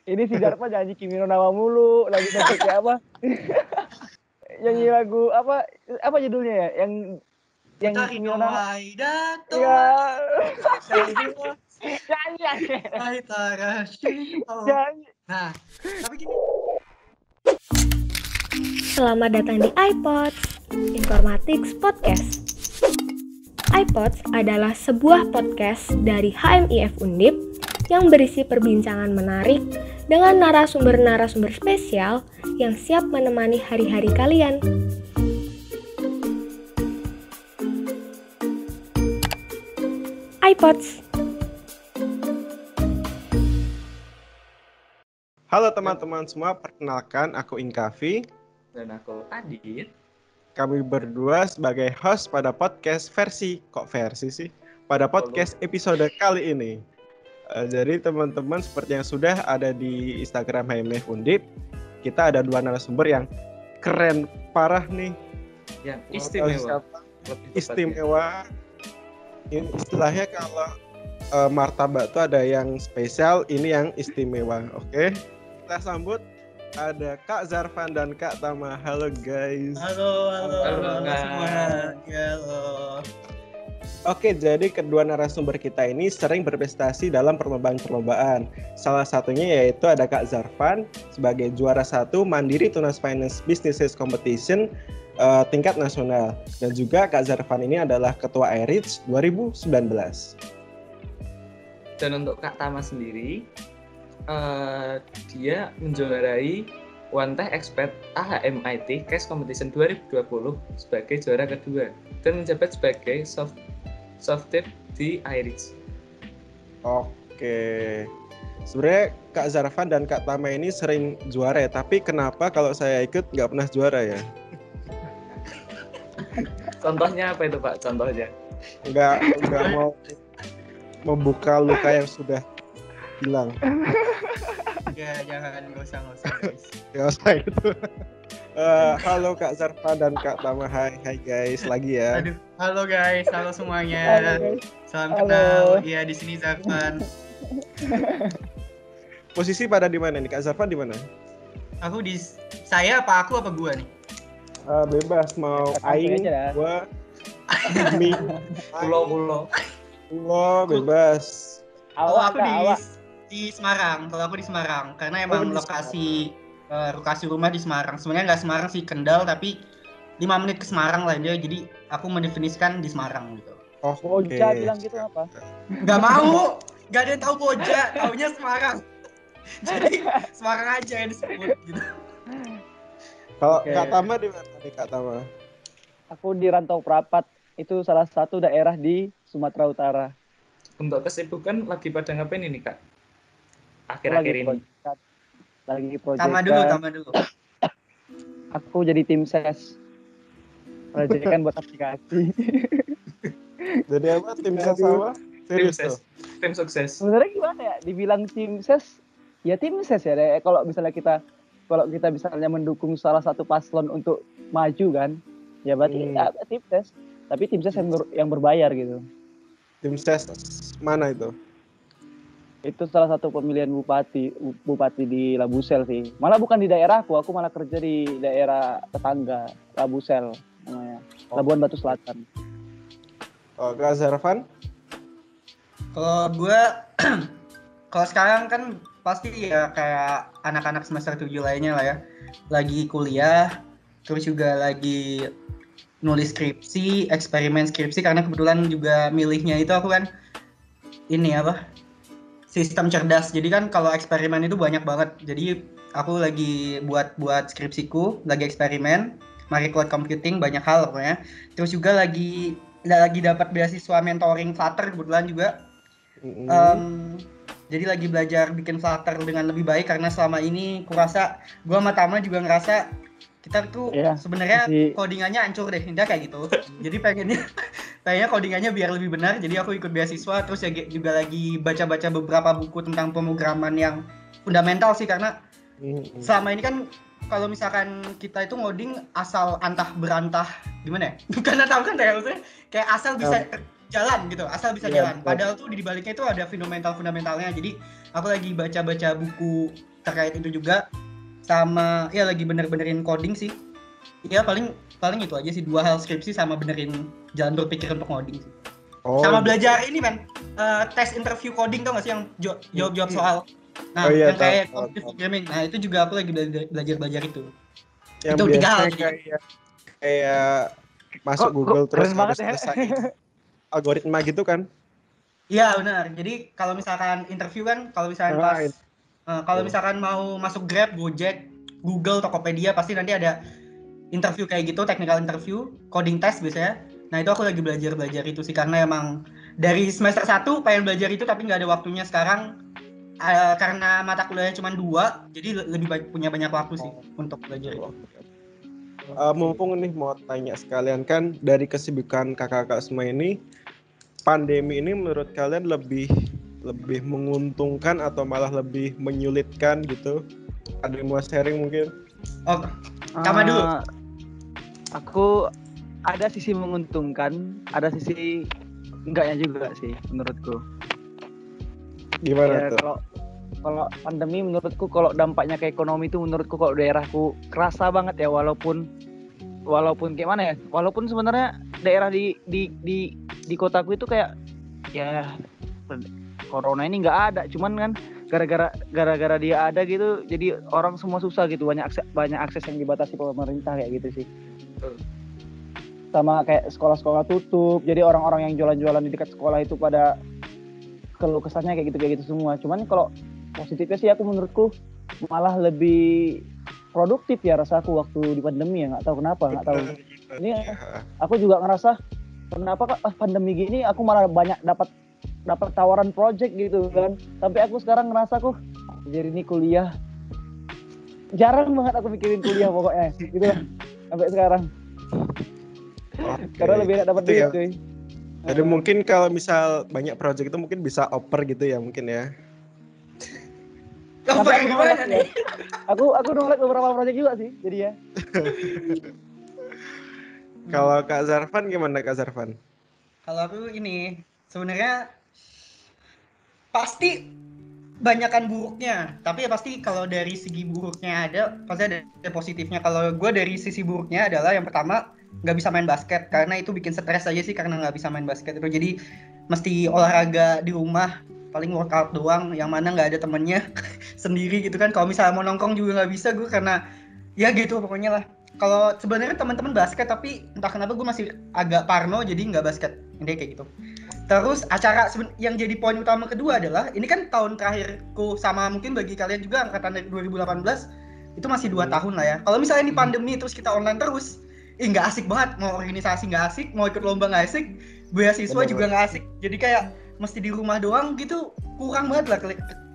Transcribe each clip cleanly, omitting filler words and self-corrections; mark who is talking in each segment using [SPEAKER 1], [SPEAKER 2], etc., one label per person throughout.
[SPEAKER 1] Ini si Darpa nyanyi Kimi no Nawa mulu, lagi kayak apa? Nyanyi lagu apa judulnya ya? Yang Kimi no Nawa. Ya. Nyanyi.
[SPEAKER 2] Nah, tapi gini.
[SPEAKER 3] Selamat datang di iPods, Informatics Podcast. iPods adalah sebuah podcast dari HMIF Undip yang berisi perbincangan menarik dengan narasumber-narasumber spesial yang siap menemani hari-hari kalian. iPods.
[SPEAKER 4] Halo teman-teman semua, perkenalkan aku Inkafi.
[SPEAKER 5] Dan aku Adit.
[SPEAKER 4] Kami berdua sebagai host pada podcast pada podcast episode kali ini. Jadi teman-teman seperti yang sudah ada di Instagram HMIF Undip, kita ada dua narasumber yang keren parah nih.
[SPEAKER 5] Yang istimewa.
[SPEAKER 4] Ini istilahnya kalau martabak tuh ada yang spesial, ini yang istimewa. Oke. Kita sambut ada Kak Zarfan dan Kak Tama. Halo guys.
[SPEAKER 2] Halo semua. Halo.
[SPEAKER 4] Oke, jadi kedua narasumber kita ini sering berprestasi dalam perlombaan-perlombaan. Salah satunya yaitu ada Kak Zarfan sebagai juara 1 Mandiri Tunas Finance Businesses Competition tingkat nasional. Dan juga Kak Zarfan ini adalah Ketua iReach 2019.
[SPEAKER 5] Dan untuk Kak Tama sendiri, dia menjuarai One Tech Expert AHMIT Case Competition 2020 sebagai juara kedua dan menjabat sebagai soft tip di iReach.
[SPEAKER 4] Oke. Sebenarnya Kak Zarfan dan Kak Tama ini sering juara ya, tapi kenapa kalau saya ikut nggak pernah juara ya?
[SPEAKER 5] Contohnya apa itu Pak? Contohnya?
[SPEAKER 4] Nggak mau membuka luka yang sudah hilang.
[SPEAKER 2] Ya, jangan, nggak usah guys.
[SPEAKER 4] Nggak usah gitu. Halo Kak Zarfan dan Kak Tama, hai guys lagi ya.
[SPEAKER 2] Aduh, halo guys, halo semuanya.
[SPEAKER 1] Halo,
[SPEAKER 2] Salam
[SPEAKER 1] halo.
[SPEAKER 2] kenal. Iya, di sini Zarfan.
[SPEAKER 4] Posisi pada di mana nih? Kak Zarfan di mana?
[SPEAKER 2] Saya apa gua nih?
[SPEAKER 4] Bebas mau aing, gua, mi,
[SPEAKER 5] Pulau.
[SPEAKER 4] bebas.
[SPEAKER 2] Aku di Semarang. Kalau aku di Semarang, karena emang lokasi rumah di Semarang. Sebenarnya nggak Semarang sih, Kendal, tapi 5 menit ke Semarang lah dia. Jadi aku mendefinisikan di Semarang gitu.
[SPEAKER 4] Oh,
[SPEAKER 1] Boja bilang gitu apa?
[SPEAKER 2] Nggak mau, nggak ada yang tahu Boja, taunya Semarang. Jadi Semarang aja yang disebut gitu.
[SPEAKER 4] Kalau Kak Tama di mana nih Kak Tama?
[SPEAKER 1] Aku di Rantau Prapat, itu salah satu daerah di Sumatera Utara.
[SPEAKER 5] Untuk kesibukan lagi pada ngapain ini Kak? Akhir-akhir ini.
[SPEAKER 1] Lagi proyek.
[SPEAKER 2] Tama dulu.
[SPEAKER 1] Aku jadi tim ses. Proyekan buat aplikasi.
[SPEAKER 4] Jadi apa? Tim ses apa? Serius tuh?
[SPEAKER 5] Tim sukses.
[SPEAKER 1] Sebenarnya gimana ya? Dibilang tim ses, ya tim ses ya. Kalau misalnya kita mendukung salah satu paslon untuk maju kan, ya berarti ya, tim ses. Tapi tim ses yang berbayar gitu.
[SPEAKER 4] Tim ses mana itu?
[SPEAKER 1] Itu salah satu pemilihan bupati di Labusel sih. Malah bukan di daerahku, aku malah kerja di daerah tetangga, Labusel namanya. Labuan Batu Selatan.
[SPEAKER 4] Oh, Kak Zarfan?
[SPEAKER 2] Kalau gue, kalau sekarang kan pasti ya kayak anak-anak semester 7 lainnya lah ya. Lagi kuliah, terus juga lagi nulis skripsi, eksperimen skripsi, karena kebetulan juga milihnya itu aku kan sistem cerdas. Jadi kan kalau eksperimen itu banyak banget. Jadi aku lagi buat skripsiku, lagi eksperimen, Marie Cloud Computing, banyak hal pokoknya. Terus juga lagi dapat beasiswa mentoring Flutter kebetulan juga. Jadi lagi belajar bikin Flutter dengan lebih baik, karena selama ini kurasa gua sama Tama juga ngerasa kita tuh sebenarnya codingannya hancur deh, indah kayak gitu. Jadi pengennya codingannya biar lebih benar. Jadi aku ikut beasiswa, terus ya juga lagi baca-baca beberapa buku tentang pemrograman yang fundamental sih, karena selama ini kan kalau misalkan kita itu ngoding asal antah berantah gimana ya? Bukan tahu kan kayak asal bisa jalan gitu, asal bisa jalan. Padahal tuh di baliknya itu ada fundamentalnya. Jadi aku lagi baca-baca buku terkait itu juga, sama ya lagi bener-benerin coding sih. Ya paling itu aja sih, 2 hal skripsi sama benerin jalan berpikir untuk coding sih. Sama belajar ini men, tes interview coding tau gak sih yang jawab soal. Nah, yang kayak cognitive programming. Nah, itu juga aku lagi belajar itu.
[SPEAKER 4] Yang
[SPEAKER 2] itu 3 hal
[SPEAKER 4] kayak masuk Google terus harus selesai algoritma gitu kan?
[SPEAKER 2] Iya benar. Jadi kalau misalkan interview kan, kalau misalkan mau masuk Grab, Gojek, Google, Tokopedia, pasti nanti ada interview kayak gitu, technical interview, coding test biasanya. Nah itu aku lagi belajar itu sih, karena emang dari semester 1 pengen belajar itu tapi nggak ada waktunya sekarang, karena mata kuliahnya cuma 2, jadi lebih punya banyak waktu sih untuk belajar itu.
[SPEAKER 4] Mumpung nih mau tanya sekalian, kan dari kesibukan kakak-kakak semua ini, pandemi ini menurut kalian lebih menguntungkan atau malah lebih menyulitkan gitu? Ada yang mau sharing mungkin?
[SPEAKER 2] Kamu dulu.
[SPEAKER 1] Aku ada sisi menguntungkan, ada sisi enggaknya juga sih menurutku.
[SPEAKER 4] Gimana
[SPEAKER 1] ya,
[SPEAKER 4] tuh?
[SPEAKER 1] Kalau pandemi menurutku, kalau dampaknya ke ekonomi itu menurutku kalau daerahku kerasa banget ya, walaupun gimana ya, walaupun sebenarnya daerah di kotaku itu kayak ya corona ini nggak ada, cuman kan gara-gara dia ada gitu, jadi orang semua susah gitu, banyak akses yang dibatasi pemerintah kayak gitu sih. Sama kayak sekolah-sekolah tutup, jadi orang-orang yang jualan-jualan di dekat sekolah itu pada keluh kesahnya kayak gitu semua. Cuman kalau positifnya sih menurutku malah lebih produktif ya rasaku waktu di pandemi ya, nggak tahu kenapa, nggak tahu. Ini aku juga ngerasa kenapa pandemi gini aku malah banyak dapat tawaran project gitu kan. Tapi aku sekarang ngerasa jadi ini kuliah jarang banget aku mikirin kuliah pokoknya gitu kan sampai sekarang. Karena lebih enak dapat duit cuy.
[SPEAKER 4] Jadi mungkin kalau misal banyak project itu mungkin bisa oper gitu ya mungkin ya.
[SPEAKER 2] Oper gimana nih?
[SPEAKER 1] Aku nolak beberapa project juga sih jadi ya.
[SPEAKER 4] Kalau Kak Zarfan gimana Kak Zarfan?
[SPEAKER 2] Kalau aku ini sebenarnya pasti banyakan buruknya, tapi ya pasti kalau dari segi buruknya pasti ada positifnya. Kalau gue dari sisi buruknya adalah yang pertama nggak bisa main basket, karena itu bikin stres aja sih karena nggak bisa main basket itu. Jadi mesti olahraga di rumah, paling workout doang, yang mana nggak ada temennya sendiri gitu kan. Kalau misalnya mau nongkrong juga nggak bisa gue, karena ya gitu pokoknya lah. Kalau sebenarnya teman-teman basket, tapi entah kenapa gue masih agak parno jadi nggak basket, intinya kayak gitu. Terus acara yang jadi poin utama kedua adalah, ini kan tahun terakhirku, sama mungkin bagi kalian juga angkatan dari 2018 itu masih 2 tahun lah ya. Kalau misalnya ini pandemi terus kita online terus, nggak asik banget, mau organisasi nggak asik, mau ikut lomba nggak asik, beasiswa juga nggak asik. Jadi kayak mesti di rumah doang gitu, kurang banget lah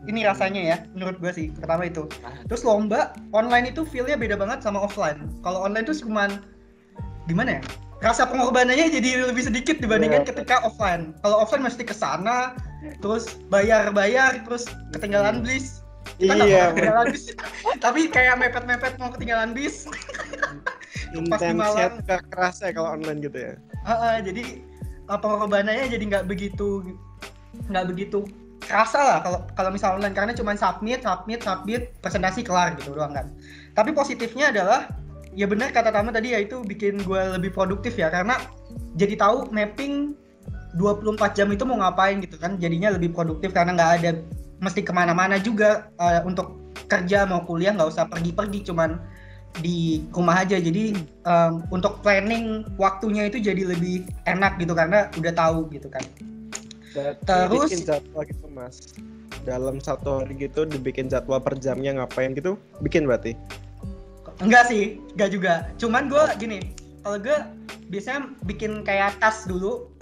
[SPEAKER 2] ini rasanya ya, menurut gue sih. Pertama itu. Terus lomba online itu feel-nya beda banget sama offline. Kalau online tuh cuman gimana ya? Rasa pengorbanannya jadi lebih sedikit dibandingkan ketika offline. Kalau offline mesti kesana, terus bayar, terus ketinggalan bis.
[SPEAKER 4] Iya.
[SPEAKER 2] Ketinggalan bis. Tapi kayak mepet mau ketinggalan bis.
[SPEAKER 4] Intensnya gak kerasa kalau online gitu ya.
[SPEAKER 2] Jadi pengorbanannya jadi nggak begitu kerasa lah kalau misal online, karena cuma submit, presentasi kelar gitu doang kan. Tapi positifnya adalah ya benar kata Tama tadi, yaitu bikin gue lebih produktif ya, karena jadi tahu mapping 24 jam itu mau ngapain gitu kan. Jadinya lebih produktif karena nggak ada mesti kemana-mana juga untuk kerja mau kuliah, nggak usah pergi-pergi, cuman di rumah aja. Jadi untuk planning waktunya itu jadi lebih enak gitu karena udah tahu gitu kan. Terus
[SPEAKER 4] bikin jadwal gitu Mas, dalam 1 hari gitu dibikin jadwal per jamnya ngapain gitu, bikin berarti?
[SPEAKER 2] Enggak sih, enggak juga. Cuman gue gini, kalau gue biasanya bikin kayak task dulu.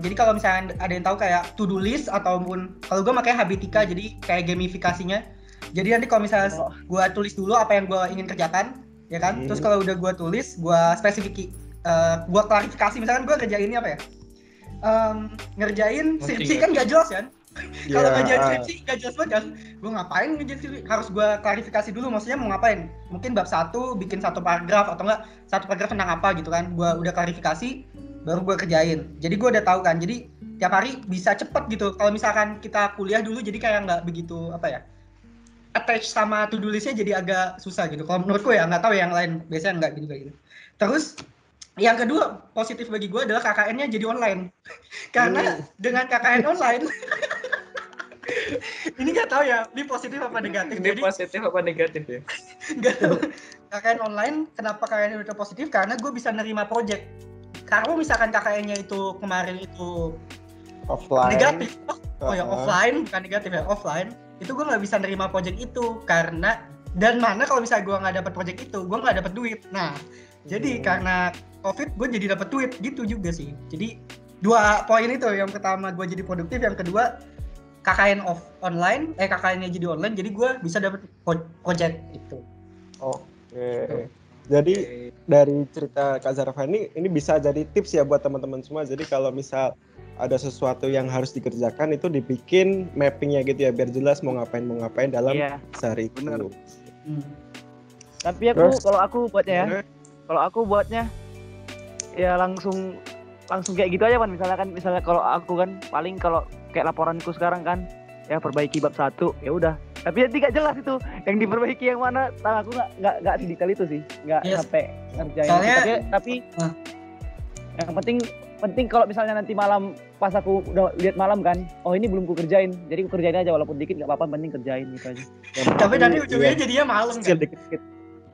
[SPEAKER 2] Jadi kalau misalnya ada yang tahu kayak to do list, ataupun kalau gue makanya Habitika, jadi kayak gamifikasinya. Jadi nanti kalau misalnya gue tulis dulu apa yang gue ingin kerjakan, ya kan. Terus kalau udah gue tulis, gue spesifik, gue klarifikasi. Misalkan gue kerjain ini apa ya? Ngerjain skripsi kan gak jelas kan. Kalau ngerjain skripsi gak jelas banget kan. Gue ngapain ngerjain skripsi, harus gue klarifikasi dulu, maksudnya mau ngapain. Mungkin bab 1 bikin 1 paragraf, atau enggak 1 paragraf tentang apa gitu kan. Gue udah klarifikasi, baru gue kerjain. Jadi gue udah tahu kan, jadi tiap hari bisa cepet gitu. Kalau misalkan kita kuliah dulu jadi kayak nggak begitu attach sama to do listnya, jadi agak susah gitu. Kalau menurutku ya, nggak tahu yang lain, biasanya nggak gitu kayak gitu. Terus yang kedua positif bagi gue adalah KKN-nya jadi online. Karena dengan KKN online ini nggak tahu ya, ini positif apa negatif.
[SPEAKER 5] Ini jadi, positif apa negatif ya?
[SPEAKER 2] Nggak tahu. KKN online, kenapa KKN itu positif? Karena gue bisa nerima project. Kalau misalkan KKN-nya itu kemarin itu
[SPEAKER 4] offline,
[SPEAKER 2] negatif, offline, bukan negatif ya, offline, itu gue nggak bisa nerima project itu karena, dan mana kalau misalnya gue nggak dapat project itu, gue nggak dapat duit. Nah, jadi karena COVID gue jadi dapat duit gitu juga sih. Jadi 2 poin itu, yang pertama gue jadi produktif, yang kedua KKN online, KKN-nya jadi online, jadi gue bisa dapat project itu.
[SPEAKER 4] Oke. Jadi dari cerita Kak Zarfan ini bisa jadi tips ya buat teman-teman semua. Jadi kalau misal ada sesuatu yang harus dikerjakan itu dibikin mappingnya gitu ya, biar jelas mau ngapain dalam sehari itu.
[SPEAKER 1] Tapi kalau aku buatnya ya langsung kayak gitu aja kan. Misalnya kalau aku kan paling kalau kayak laporanku sekarang kan ya perbaiki bab 1, ya udah. Tapi nanti gak jelas itu yang diperbaiki yang mana. Aku nggak sedetail itu sih, nggak sampai ngerjain.
[SPEAKER 2] Soalnya,
[SPEAKER 1] tapi yang penting kalau misalnya nanti malam pas aku udah lihat malam kan, oh ini belum ku kerjain, jadi ku kerjain aja walaupun dikit, nggak apa-apa, penting kerjain gitu aja.
[SPEAKER 2] Tapi nanti ujungnya jadinya malam kan.
[SPEAKER 1] Dikit.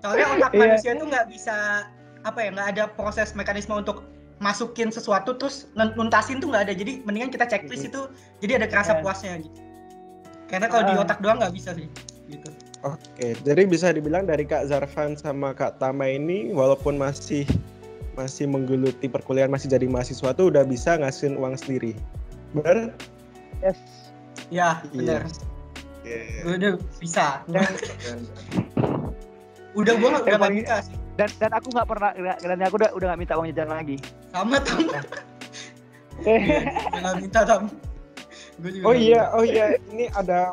[SPEAKER 2] Soalnya otak manusia itu nggak bisa nggak ada proses mekanisme untuk masukin sesuatu terus nuntasin tuh nggak ada. Jadi mendingan kita checklist itu, jadi ada kerasa puasnya gitu. Karena kalau di otak doang nggak bisa sih gitu.
[SPEAKER 4] Oke, jadi bisa dibilang dari Kak Zarfan sama Kak Tama ini walaupun masih menggeluti perkuliahan, masih jadi mahasiswa tuh udah bisa ngasihin uang sendiri. Bener?
[SPEAKER 1] Yes.
[SPEAKER 2] Ya, benar. Udah bisa. Udah gua nggak minta sih.
[SPEAKER 1] Dan aku nggak pernah, dan aku udah nggak minta uang jajan lagi.
[SPEAKER 2] Sama Tam. Nggak minta Tam.
[SPEAKER 4] Oh iya, ini ada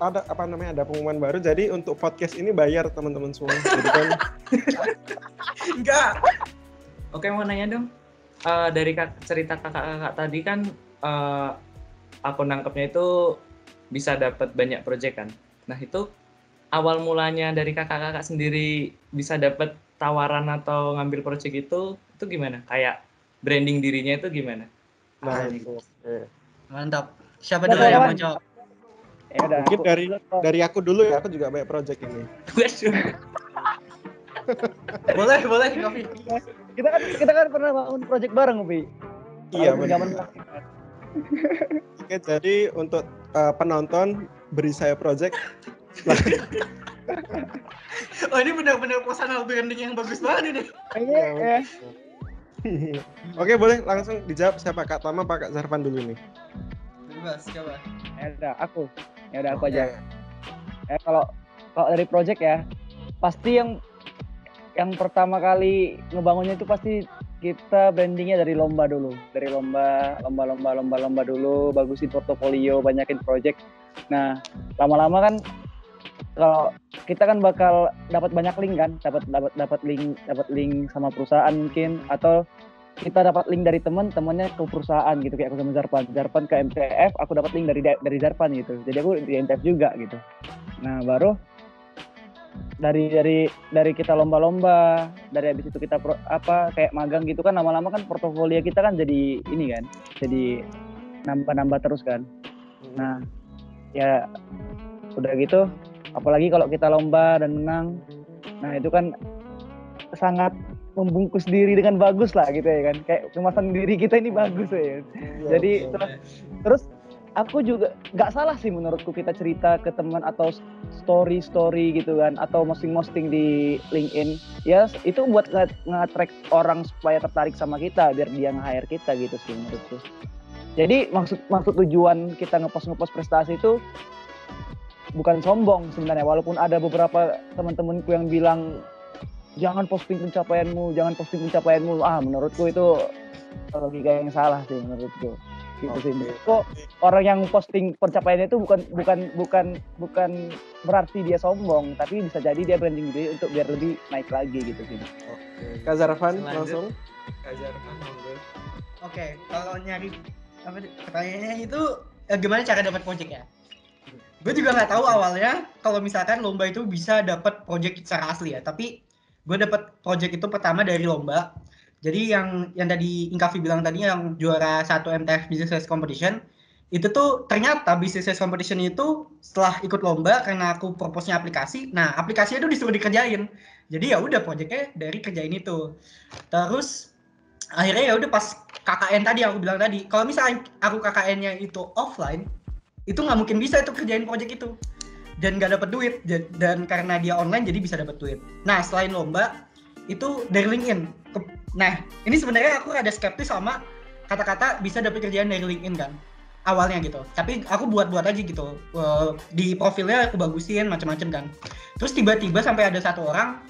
[SPEAKER 4] ada pengumuman baru. Jadi untuk podcast ini bayar teman-teman semua. Jadi kan
[SPEAKER 2] enggak.
[SPEAKER 5] Oke, mau nanya dong. Dari cerita kakak-kakak tadi kan aku nangkepnya itu bisa dapat banyak proyek kan. Nah, itu awal mulanya dari kakak-kakak sendiri bisa dapat tawaran atau ngambil proyek itu gimana? Kayak branding dirinya itu gimana?
[SPEAKER 4] Nah, itu.
[SPEAKER 2] Mantap. Siapa dulu yang mau jawab?
[SPEAKER 4] Mungkin dari aku dulu ya, aku juga banyak project ini.
[SPEAKER 2] boleh Novi.
[SPEAKER 1] Kita kan pernah bangun project bareng, Novi.
[SPEAKER 4] Iya, benar. Oke, jadi untuk penonton beri saya project.
[SPEAKER 2] Oh, ini benar-benar personal branding yang bagus banget ini.
[SPEAKER 1] Iya.
[SPEAKER 4] Oke, boleh langsung dijawab siapa, Kak Tama apa Kak Zarfan dulu nih?
[SPEAKER 2] Bebas, coba.
[SPEAKER 1] Aku aja. Kalau dari project ya, pasti yang pertama kali ngebangunnya itu pasti kita brandingnya dari lomba dulu. Dari lomba dulu, bagusin portofolio, banyakin project. Nah, lama-lama kan kalau kita kan bakal dapat banyak link kan, dapat link sama perusahaan mungkin, atau kita dapat link dari temannya ke perusahaan gitu, kayak aku sama Zarfan ke MTF, aku dapat link dari Zarfan gitu. Jadi aku di MTF juga gitu. Nah, baru dari kita lomba-lomba, dari habis itu kita kayak magang gitu kan, lama-lama kan portofolio kita kan jadi ini kan, jadi nambah terus kan. Nah, ya udah gitu, apalagi kalau kita lomba dan menang, nah itu kan sangat membungkus diri dengan bagus lah gitu ya kan, kayak kemasan diri kita ini bagus ya. Jadi terus aku juga nggak salah sih menurutku kita cerita ke teman atau story gitu kan, atau posting di LinkedIn ya, itu buat nge-attract orang supaya tertarik sama kita biar dia nge-hire kita gitu sih menurutku. Jadi maksud tujuan kita ngepost prestasi itu bukan sombong sebenarnya, walaupun ada beberapa teman-temanku yang bilang jangan posting pencapaianmu, menurutku itu logika yang salah sih menurutku. gitu sih. Kok orang yang posting pencapaiannya itu bukan berarti dia sombong, tapi bisa jadi dia branding diri untuk biar lebih naik lagi gitu sih.
[SPEAKER 4] Oke. Kak Zarfan langsung.
[SPEAKER 5] Kak Zarfan monggo.
[SPEAKER 2] Oke, kalau nyari pertanyaannya itu gimana cara dapat project ya? Gue juga nggak tahu awalnya kalau misalkan lomba itu bisa dapat project secara asli ya, tapi gue dapat project itu pertama dari lomba. Jadi yang tadi Inkafi bilang tadi yang juara 1 MTF Business Competition itu tuh ternyata Business Competition itu setelah ikut lomba karena aku propose-nya aplikasi. Nah, aplikasinya itu disuruh dikerjain. Jadi ya udah project-nya dari kerjain itu. Terus akhirnya ya udah pas KKN tadi aku bilang tadi, kalau misalnya aku KKN-nya itu offline, itu nggak mungkin bisa itu kerjain project itu. Dan nggak dapat duit. Dan karena dia online jadi bisa dapat duit. Nah, selain lomba itu dari LinkedIn. Nah, ini sebenarnya aku ada skeptis sama kata-kata bisa dapat kerjaan dari LinkedIn kan, awalnya gitu. Tapi aku buat aja gitu, di profilnya aku bagusin macam-macam kan. Terus tiba-tiba sampai ada satu orang,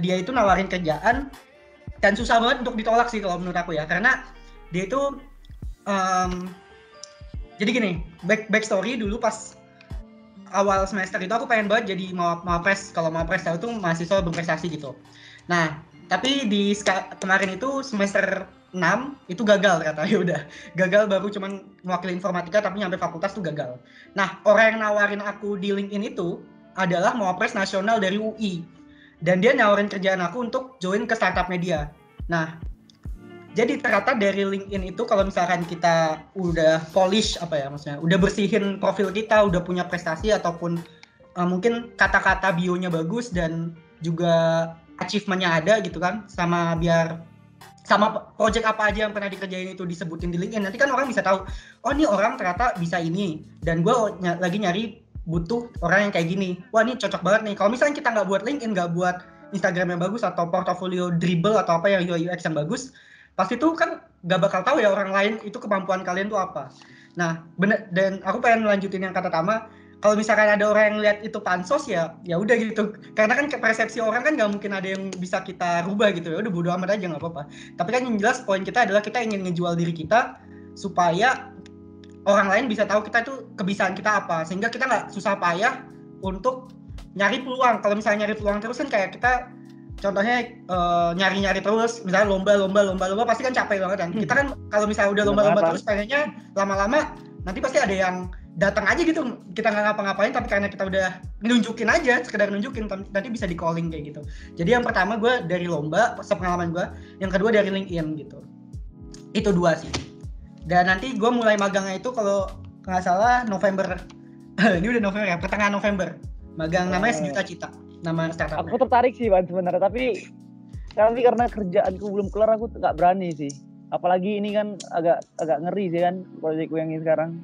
[SPEAKER 2] dia itu nawarin kerjaan dan susah banget untuk ditolak sih kalau menurut aku ya, karena dia itu, jadi gini, backstory dulu pas awal semester itu aku pengen banget jadi mapres. Kalau mapres tahu tuh mahasiswa berprestasi gitu. Nah, tapi di kemarin itu semester 6 itu gagal ternyata. Ya udah, gagal baru cuman mewakili informatika tapi nyampe fakultas tuh gagal. Nah, orang yang nawarin aku di LinkedIn itu adalah mapres nasional dari UI. Dan dia nawarin kerjaan aku untuk join ke startup media. Nah, jadi ternyata dari LinkedIn itu kalau misalkan kita udah polish maksudnya udah bersihin profil kita, udah punya prestasi ataupun mungkin kata-kata bio-nya bagus dan juga achievement-nya ada gitu kan, sama project apa aja yang pernah dikerjain itu disebutin di LinkedIn, nanti kan orang bisa tahu, oh ini orang ternyata bisa ini, dan gue lagi nyari butuh orang yang kayak gini, wah ini cocok banget nih. Kalau misalnya kita nggak buat LinkedIn, nggak buat Instagram yang bagus atau portofolio Dribbble atau apa yang UI UX yang bagus, pasti tuh kan nggak bakal tahu ya orang lain itu kemampuan kalian tuh apa. Nah bener, dan aku pengen melanjutin yang kata Tama, kalau misalkan ada orang yang lihat itu pansos ya udah gitu, karena kan persepsi orang kan nggak mungkin ada yang bisa kita rubah gitu ya, udah bodo amat aja nggak apa-apa. Tapi kan yang jelas poin kita adalah kita ingin ngejual diri kita supaya orang lain bisa tahu kita itu kebiasaan kita apa, sehingga kita nggak susah payah untuk nyari peluang. Kalau misalnya nyari peluang terus kan kayak kita contohnya nyari terus, misalnya lomba pasti kan capek banget kan. Kita kan kalau misalnya udah lomba terus pengennya lama-lama nanti pasti ada yang datang aja gitu, kita nggak ngapa-ngapain tapi karena kita udah nunjukin aja, sekedar nunjukin, nanti bisa di calling kayak gitu. Jadi yang pertama gue dari lomba, sepengalaman gue, yang kedua dari LinkedIn gitu. Itu 2 sih. Dan nanti gue mulai magangnya itu kalau nggak salah November, ini udah November ya, pertengahan November. Magang namanya Sejuta Cita, nama startup.
[SPEAKER 1] Aku tertarik sih Wan sebenarnya, tapi karena kerjaanku belum kelar aku nggak berani sih. Apalagi ini kan agak ngeri sih kan proyekku yang ini sekarang.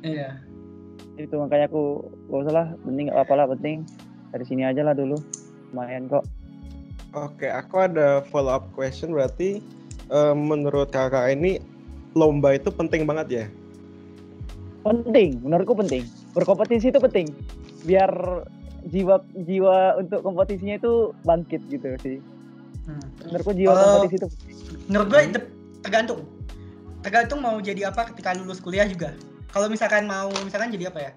[SPEAKER 2] Iya.
[SPEAKER 1] Itu makanya aku gak usah lah, penting nggak apa-apa lah, penting dari sini aja lah dulu, lumayan kok.
[SPEAKER 4] Oke, aku ada follow up question. Berarti menurut kakak ini lomba itu penting banget ya?
[SPEAKER 1] Penting, menurutku penting. Berkompetisi itu penting, biar jiwa untuk kompetisinya itu bangkit gitu sih. Menurutku jiwa kompetisi itu penting.
[SPEAKER 2] Menurut gue tergantung mau jadi apa ketika lulus kuliah juga. Kalau misalkan jadi apa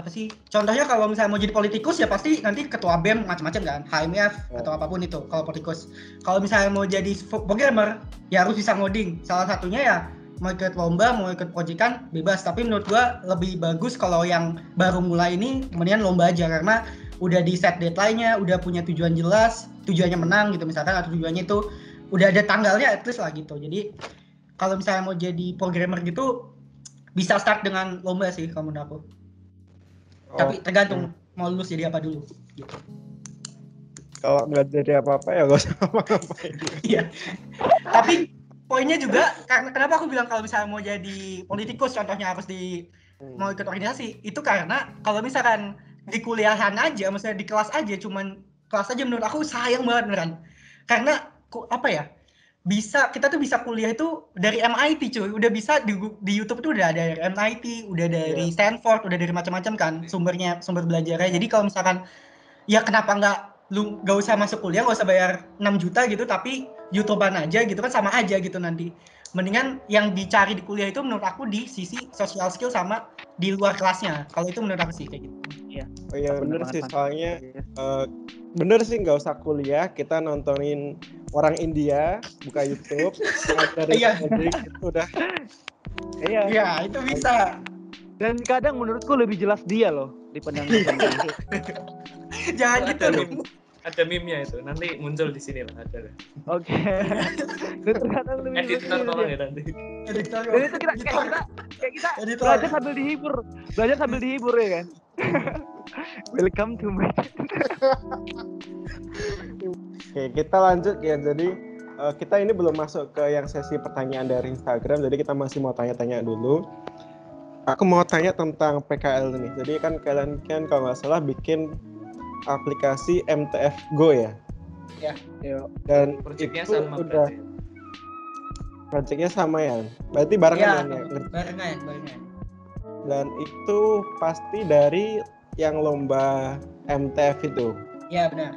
[SPEAKER 2] sih? Contohnya kalau misalnya mau jadi politikus ya pasti nanti ketua BEM macam-macam kan, HMF atau apapun itu kalau politikus. Kalau misalnya mau jadi programmer ya harus bisa ngoding. Salah satunya ya mau ikut lomba, mau ikut proyekan bebas. Tapi menurut gua lebih bagus kalau yang baru mulai ini mendingan lomba aja, karena udah di set deadline-nya, udah punya tujuan jelas, tujuannya menang gitu misalkan, atau tujuannya itu udah ada tanggalnya at least lah gitu. Jadi kalau misalnya mau jadi programmer gitu bisa start dengan lomba sih kalau menurut aku. Tapi tergantung mau lulus jadi apa dulu gitu.
[SPEAKER 4] Kalau nggak jadi apa-apa ya nggak usah apa-apain.
[SPEAKER 2] Iya. Tapi poinnya juga karena kenapa aku bilang kalau misalnya mau jadi politikus contohnya harus mau ikut organisasi, itu karena kalau misalkan di kuliahan aja, maksudnya di kelas aja, cuman kelas aja menurut aku sayang banget beneran. Karena kita tuh bisa kuliah itu dari MIT cuy, udah bisa di YouTube tuh udah ada dari MIT, udah dari Stanford, udah dari macam-macam kan sumber belajarnya. Jadi kalau misalkan ya kenapa nggak usah masuk kuliah, nggak usah bayar 6 juta gitu, tapi YouTubean aja gitu kan sama aja gitu nanti. Mendingan yang dicari di kuliah itu menurut aku di sisi social skill sama di luar kelasnya. Kalau itu menurut aku sih kayak gitu.
[SPEAKER 1] Iya.
[SPEAKER 4] Oh iya bener sih, soalnya bener sih nggak usah kuliah, kita nontonin orang India buka YouTube, ngajarin coding itu udah.
[SPEAKER 2] Iya itu bisa.
[SPEAKER 1] Dan kadang menurutku lebih jelas dia loh dipandang.
[SPEAKER 2] Jangan gitu dong.
[SPEAKER 5] Ada meme-nya itu, nanti muncul di sini lah ada.
[SPEAKER 1] Oke. Terkadang lebih
[SPEAKER 5] editor tolong ya nanti.
[SPEAKER 2] Editor.
[SPEAKER 1] Dan itu kita belajar sambil dihibur ya kan. Welcome to my
[SPEAKER 4] Oke, kita lanjut ya. Jadi kita ini belum masuk ke yang sesi pertanyaan dari Instagram, jadi kita masih mau tanya-tanya dulu. Aku mau tanya tentang PKL nih. Jadi kan kalian kan kalau nggak salah bikin aplikasi MTF Go ya?
[SPEAKER 2] Ya.
[SPEAKER 4] Dan
[SPEAKER 5] proyeknya
[SPEAKER 4] itu
[SPEAKER 5] sama
[SPEAKER 4] udah
[SPEAKER 5] berarti.
[SPEAKER 4] Proyeknya sama ya? Berarti barengan ya?
[SPEAKER 2] Barengan.
[SPEAKER 4] Dan itu pasti dari yang lomba MTF itu.
[SPEAKER 2] Iya benar.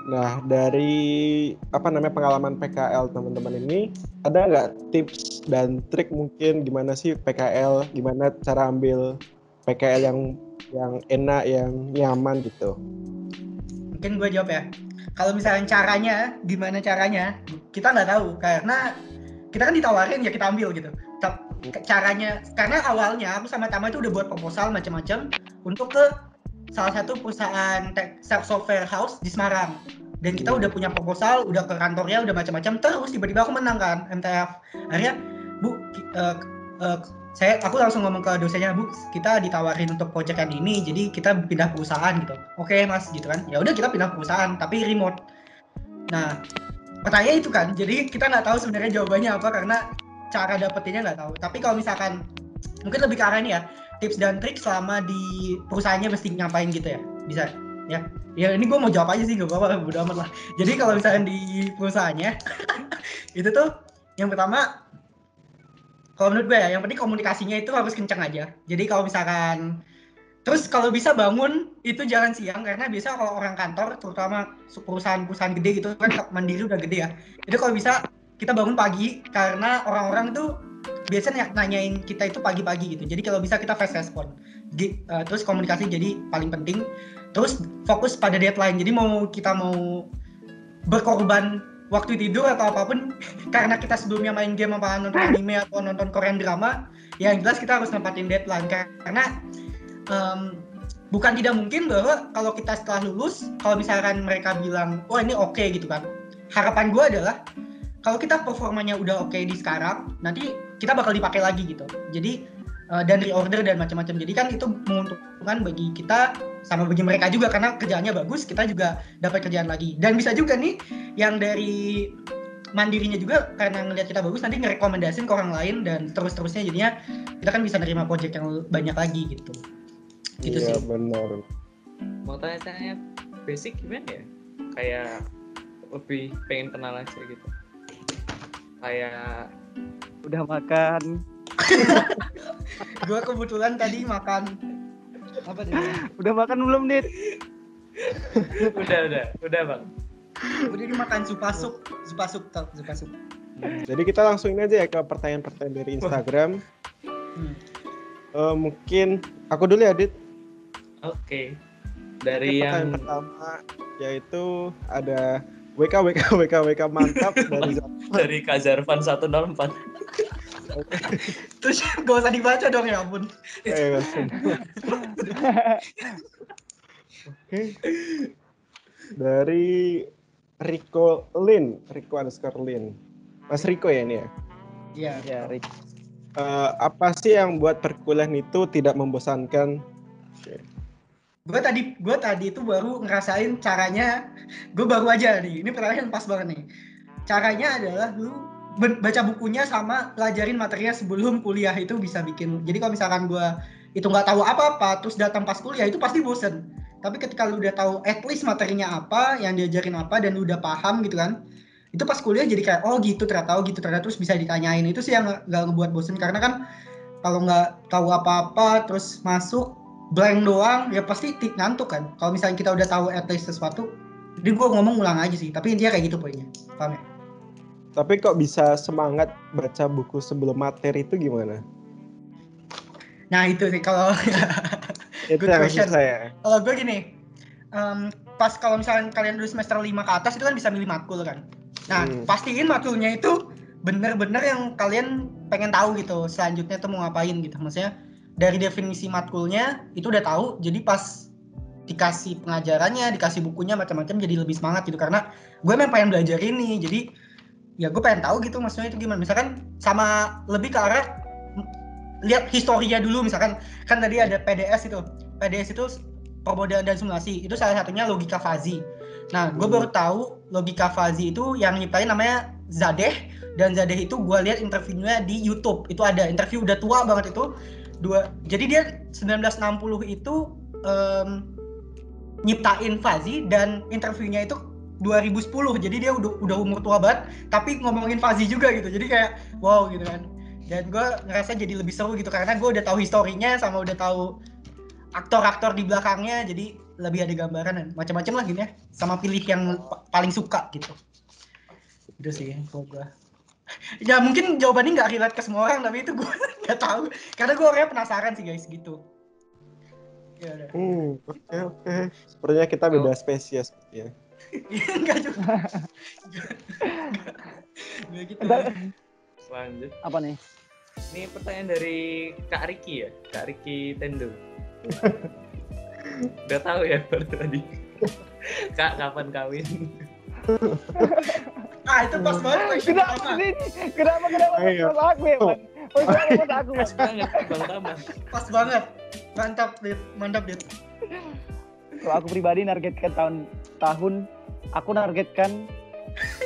[SPEAKER 4] Nah, dari pengalaman PKL teman-teman ini, ada nggak tips dan trik mungkin gimana sih PKL, gimana cara ambil PKL yang enak, yang nyaman gitu?
[SPEAKER 2] Mungkin gue jawab ya. Kalau misalnya gimana caranya, kita nggak tahu karena kita kan ditawarin ya kita ambil gitu. Caranya, karena awalnya aku sama Tama itu udah buat proposal macam-macam untuk ke salah satu perusahaan software house di Semarang. Dan kita udah punya proposal, udah ke kantornya, udah macam-macam. Terus tiba-tiba aku menang kan MTF. Akhirnya, Bu, aku langsung ngomong ke dosennya, Bu, kita ditawarin untuk proyek yang ini, jadi kita pindah perusahaan gitu. Oke Mas, gitu kan. Ya udah kita pindah perusahaan, tapi remote. Nah, pertanyaan itu kan, jadi kita nggak tahu sebenarnya jawabannya apa karena cara dapetinnya nggak tahu. Tapi kalau misalkan mungkin lebih ke arah ini ya, tips dan trik selama di perusahaannya mesti ngapain gitu ya, bisa ya. Ya ini gue mau jawab aja sih, gak apa-apa, bodo amat lah. Jadi kalau misalkan di perusahaannya itu tuh yang pertama, kalau menurut gue ya, yang penting komunikasinya itu harus kencang aja. Jadi kalau misalkan terus kalau bisa bangun itu jangan siang, karena biasa kalau orang kantor terutama perusahaan gede gitu kan, Mandiri udah gede ya. Jadi kalau bisa kita bangun pagi, karena orang-orang tuh biasanya nanyain kita itu pagi-pagi gitu. Jadi kalau bisa kita fast respon. Terus komunikasi jadi paling penting. Terus fokus pada deadline. Jadi kita mau berkorban waktu tidur atau apapun karena kita sebelumnya main game apa nonton anime atau nonton Korean drama, ya yang jelas kita harus nempatin deadline. Karena bukan tidak mungkin bahwa kalau kita setelah lulus, kalau misalkan mereka bilang, oh ini oke gitu kan. Harapan gue adalah kalau kita performanya udah oke di sekarang, nanti kita bakal dipakai lagi gitu. Jadi dan reorder dan macam-macam. Jadi kan itu menguntungkan bagi kita sama bagi mereka juga, karena kerjaannya bagus, kita juga dapat kerjaan lagi. Dan bisa juga nih yang dari Mandirinya juga karena ngelihat kita bagus nanti ngerekomendasin ke orang lain dan terus-terusnya, jadinya kita kan bisa nerima project yang banyak lagi gitu. Gitu
[SPEAKER 4] iya,
[SPEAKER 2] sih.
[SPEAKER 4] Benar.
[SPEAKER 5] Mau tanya-tanya basic gimana ya? Kayak lebih pengen kenal aja gitu. Kayak
[SPEAKER 1] udah makan.
[SPEAKER 2] Gue kebetulan tadi makan apa tadi?
[SPEAKER 1] Udah makan belum, Dit?
[SPEAKER 5] udah Bang.
[SPEAKER 2] Udah dimakan supasup.
[SPEAKER 4] Jadi kita langsung ini aja ya ke pertanyaan-pertanyaan dari Instagram. Mungkin aku dulu ya, Dit.
[SPEAKER 5] Oke. Dari yang
[SPEAKER 4] pertama yaitu ada WK mantap
[SPEAKER 5] dari Kak Zarvan 104.
[SPEAKER 2] Terus gak usah dibaca dong, ya ampun.
[SPEAKER 4] Oke. Dari Rico _Lin. Mas Rico ya ini ya?
[SPEAKER 2] Iya.
[SPEAKER 1] Ya, Rico.
[SPEAKER 4] Apa sih yang buat perkuliahan itu tidak membosankan?
[SPEAKER 2] Gue tadi itu baru ngerasain caranya. Gue baru aja nih. Ini pertanyaan pas banget nih. Caranya adalah lu baca bukunya sama pelajarin materinya sebelum kuliah itu bisa bikin. Jadi kalau misalkan gue itu nggak tahu apa-apa terus datang pas kuliah itu pasti bosen. Tapi ketika lu udah tahu at least materinya apa, yang diajarin apa, dan lu udah paham gitu kan, itu pas kuliah jadi kayak oh gitu ternyata terus bisa ditanyain. Itu sih yang nggak ngebuat bosen, karena kan kalau nggak tahu apa-apa terus masuk blank doang ya pasti ngantuk kan. Kalau misalnya kita udah tahu at least sesuatu, jadi gue ngomong ulang aja sih, tapi intinya kayak gitu poinnya, paham ya?
[SPEAKER 4] Tapi kok bisa semangat baca buku sebelum materi itu gimana?
[SPEAKER 2] Nah itu sih kalau
[SPEAKER 4] Itu yang susah ya.
[SPEAKER 2] Kalau gue gini, pas kalau misalnya kalian dulu semester 5 ke atas itu kan bisa milih matkul kan. Nah pastiin matkulnya itu bener-bener yang kalian pengen tahu gitu. Selanjutnya tuh mau ngapain gitu. Maksudnya dari definisi matkulnya itu udah tahu. Jadi pas dikasih pengajarannya, dikasih bukunya macam-macam jadi lebih semangat gitu. Karena gue memang pengen belajar ini. Jadi ya gue pengen tahu gitu maksudnya itu gimana. Misalkan sama lebih ke arah lihat historinya dulu, misalkan kan tadi ada PDS itu permodelan dan simulasi, itu salah satunya logika fuzzy. Nah gue baru tahu logika fuzzy itu yang nyiptain namanya Zadeh, dan Zadeh itu gue lihat interviewnya di YouTube, itu ada interview udah tua banget itu jadi dia 1960 itu nyiptain fuzzy dan interviewnya itu 2010, jadi dia udah umur tua banget tapi ngomongin fuzzy juga gitu, jadi kayak wow gitu kan. Dan gue ngerasa jadi lebih seru gitu karena gue udah tahu historinya sama udah tahu aktor-aktor di belakangnya, jadi lebih ada gambaran dan macam-macam lah gitu ya, sama pilih yang paling suka gitu. Itu sih kalau gue. Ya mungkin jawabannya nggak relate ke semua orang, tapi itu gue nggak tahu karena gue orangnya penasaran sih guys gitu. Ya udah.
[SPEAKER 4] Oke. Sepertinya kita beda spesies ya.
[SPEAKER 2] Enggak juga. Enggak gitu.
[SPEAKER 5] Lanjut.
[SPEAKER 1] Apa nih?
[SPEAKER 5] Ini pertanyaan dari Kak Riki ya, Kak Riki Tendo. Udah tahu ya baru tadi. Kak, kapan kawin?
[SPEAKER 2] Itu pas banget question pertama.
[SPEAKER 1] Kenapa pas aku ya, Bang? Pas aku.
[SPEAKER 5] Pas banget, Bang Tama.
[SPEAKER 2] Pas banget. Mantap, Dit.
[SPEAKER 1] Kalau aku pribadi nargetkan tahun aku nargetkan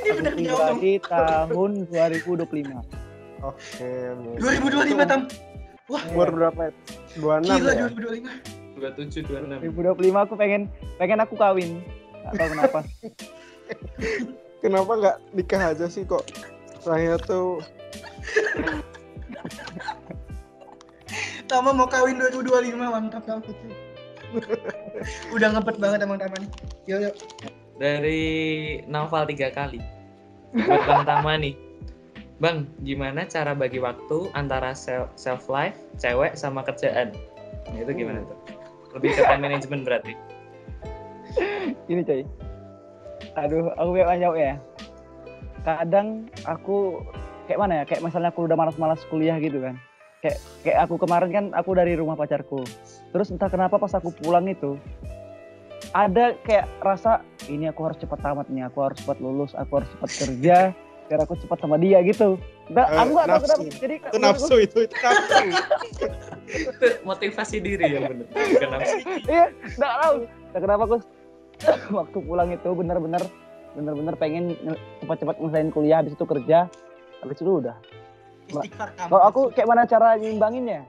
[SPEAKER 1] pribadi tahun 2025.
[SPEAKER 4] Oke.
[SPEAKER 2] 2025 Tam. Wah,
[SPEAKER 4] umur berapa? 26
[SPEAKER 2] gila
[SPEAKER 4] ya?
[SPEAKER 2] 2025.
[SPEAKER 5] 27, 26.
[SPEAKER 1] 2025 aku pengen aku kawin. Enggak tahu kenapa.
[SPEAKER 4] Kenapa nggak nikah aja sih kok? Saya tuh
[SPEAKER 2] Tama mau kawin 2025, mantap Tam. Udah ngepet banget emang Tama nih. Yuk.
[SPEAKER 5] Dari Naufal 3 kali. Buat Bang Tama nih. Bang, gimana cara bagi waktu antara self life, cewek sama kerjaan? Nah, itu gimana tuh? Lebih ke time management berarti.
[SPEAKER 1] Ini coy. Aduh, aku banyak jawab ya. Kadang aku kayak mana ya? Kayak misalnya aku udah malas-malas kuliah gitu kan. Kayak aku kemarin kan aku dari rumah pacarku. Terus entah kenapa pas aku pulang itu ada kayak rasa ini aku harus cepat tamat nih, aku harus cepat lulus, aku harus cepat kerja biar aku cepat sama dia gitu. Aku nggak tahu kenapa. Jadi
[SPEAKER 4] itu nafsu.
[SPEAKER 5] Itu motivasi diri yang benar, bukan nafsu.
[SPEAKER 1] Iya, nggak tahu. Kenapa aku waktu pulang itu benar-benar pengen cepat-cepat ngelesain kuliah, habis itu kerja, habis itu udah. Kalau aku kayak mana cara nyimbanginnya?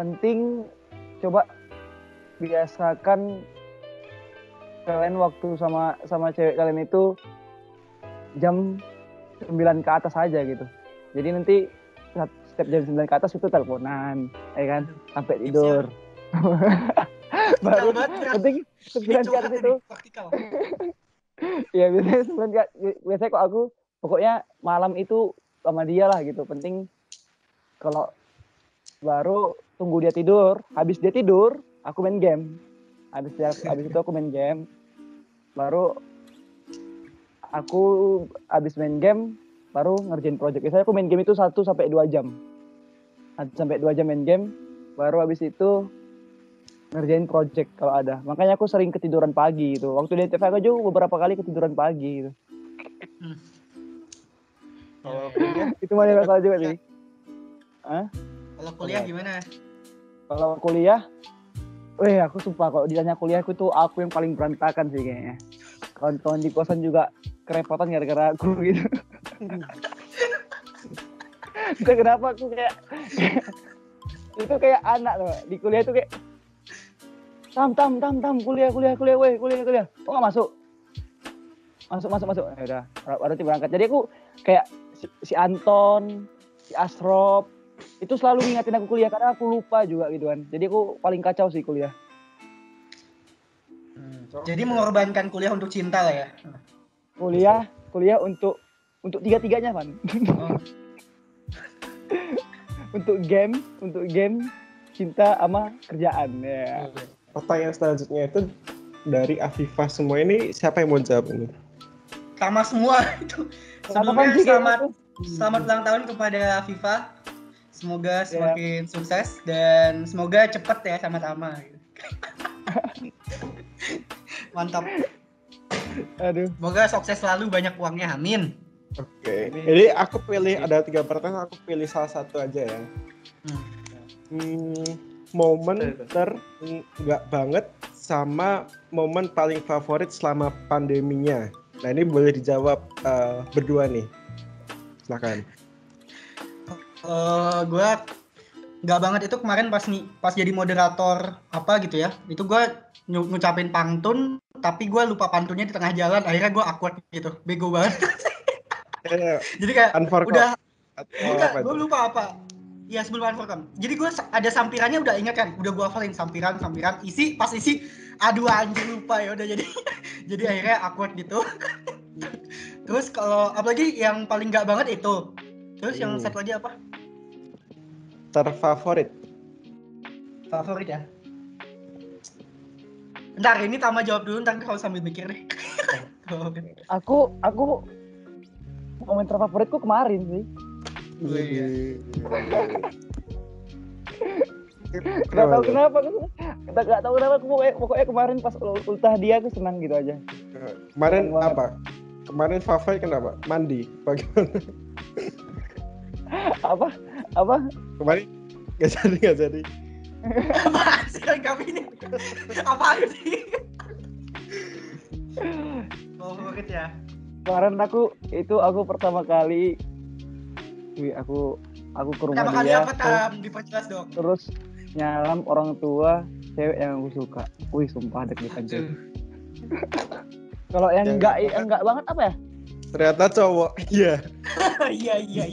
[SPEAKER 1] Penting coba biasakan kalian waktu sama cewek kalian itu jam 9 ke atas aja gitu. Jadi nanti setiap jam 9 ke atas itu teleponan, ya kan? Sampai tidur. Baru penting 9 ke atas itu. Ya biasanya kok aku pokoknya malam itu sama dia lah gitu. Penting kalau baru tunggu dia tidur, habis dia tidur aku main game. Habis itu aku main game. Baru aku habis main game baru ngerjain project. Biasanya aku main game itu 1 sampai 2 jam. 1 sampai 2 jam main game, baru habis itu ngerjain project kalau ada. Makanya aku sering ketiduran pagi gitu. Waktu di NTV aku juga beberapa kali ketiduran pagi gitu.
[SPEAKER 4] Kalau kuliah
[SPEAKER 1] itu mana masalah juga sih.
[SPEAKER 2] Kalau kuliah gimana?
[SPEAKER 1] Kalau kuliah, aku sumpah kalau ditanya kuliah aku tuh aku yang paling berantakan sih kayaknya. Kawan-kawan di kosan juga kerepotan gara-gara aku gitu. Itu kenapa aku kayak itu kayak anak loh di kuliah itu kayak tam kuliah. Oh nggak masuk. Ya udah, berarti berangkat. Jadi aku kayak si Anton, si Asrop itu selalu ngingetin aku kuliah karena aku lupa juga gitu kan. Jadi aku paling kacau sih kuliah. Jadi
[SPEAKER 2] mengorbankan kuliah untuk cinta lah ya.
[SPEAKER 1] Kuliah kuliah untuk tiga-tiganya, Van.
[SPEAKER 2] Oh.
[SPEAKER 1] untuk game, cinta sama kerjaan ya.
[SPEAKER 4] Pertanyaan selanjutnya itu dari Afifah semua ini, siapa yang mau jawab ini?
[SPEAKER 2] Sama semua itu. Sebelumnya selamat ulang tahun kepada Afifah. Semoga semakin sukses dan semoga cepet ya sama-sama. Mantap.
[SPEAKER 1] Aduh.
[SPEAKER 2] Semoga sukses selalu, banyak uangnya, amin.
[SPEAKER 4] Oke. Jadi aku pilih, ada 3 pertanyaan, aku pilih salah satu aja ya. Momen nggak banget sama momen paling favorit selama pandeminya. Nah ini boleh dijawab berdua nih. Silakan.
[SPEAKER 2] Gue nggak banget itu kemarin pas jadi moderator apa gitu ya. Itu gue ngucapin pantun, tapi gue lupa pantunnya di tengah jalan. Akhirnya gue awkward gitu, bego banget. Jadi kayak udah, gue lupa apa. Ya sebelum Unforcom. Jadi gue ada sampirannya udah ingat kan, udah gue hafalin sampiran, isi, aduh anjir lupa ya udah jadi akhirnya awkward gitu. Terus kalau apalagi yang paling nggak banget itu. Terus yang satu lagi apa?
[SPEAKER 4] Terfavorit.
[SPEAKER 2] Favorit ya. Ntar ini Tama jawab dulu, ntar kalau sambil mikir deh.
[SPEAKER 1] Aku momen terfavoritku kemarin sih. Gak tahu kenapa aku pokoknya kemarin pas ultah dia aku senang gitu aja.
[SPEAKER 4] Kemarin apa? Kemarin favorit kenapa? Mandi bagaimana? Apa? Kemarin nggak jadi.
[SPEAKER 2] Apaan sih lengkap ini? Apaan sih? Favorit ya.
[SPEAKER 1] Kemarin aku pertama kali aku ke rumah
[SPEAKER 2] pertama
[SPEAKER 1] dia.
[SPEAKER 2] Pertama kali apa, diperjelas dong.
[SPEAKER 1] Terus nyalam orang tua cewek yang aku suka. Wih, sumpah deg-degan aja. Kalau yang enggak banget apa ya?
[SPEAKER 4] Ternyata cowok. Iya.
[SPEAKER 2] Iya.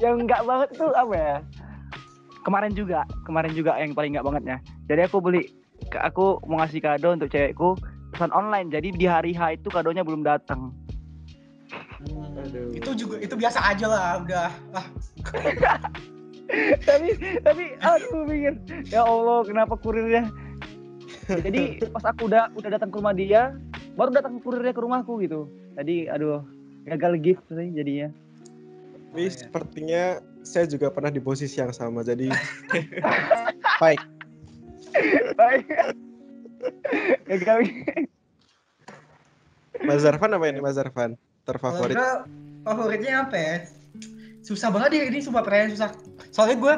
[SPEAKER 1] Yang enggak banget itu apa ya? Kemarin juga yang paling enggak bangetnya. Jadi aku mau ngasih kado untuk cewekku pesan online. Jadi di hari H itu kadonya belum datang.
[SPEAKER 2] Itu biasa aja lah, udah.
[SPEAKER 1] tapi aduh mikir, ya Allah kenapa kurirnya. Jadi pas aku udah datang ke rumah dia, baru datang kurirnya ke rumahku gitu. Jadi aduh, gagal gift sih jadinya.
[SPEAKER 4] Tapi sepertinya saya juga pernah di posisi yang sama, jadi baik.
[SPEAKER 1] Gagal.
[SPEAKER 4] Mas Zarfan apa ini Mas Zarfan? Terfavorit?
[SPEAKER 2] Favoritnya apa ya? Susah banget ya, ini sumpah pertanyaan susah. Soalnya gue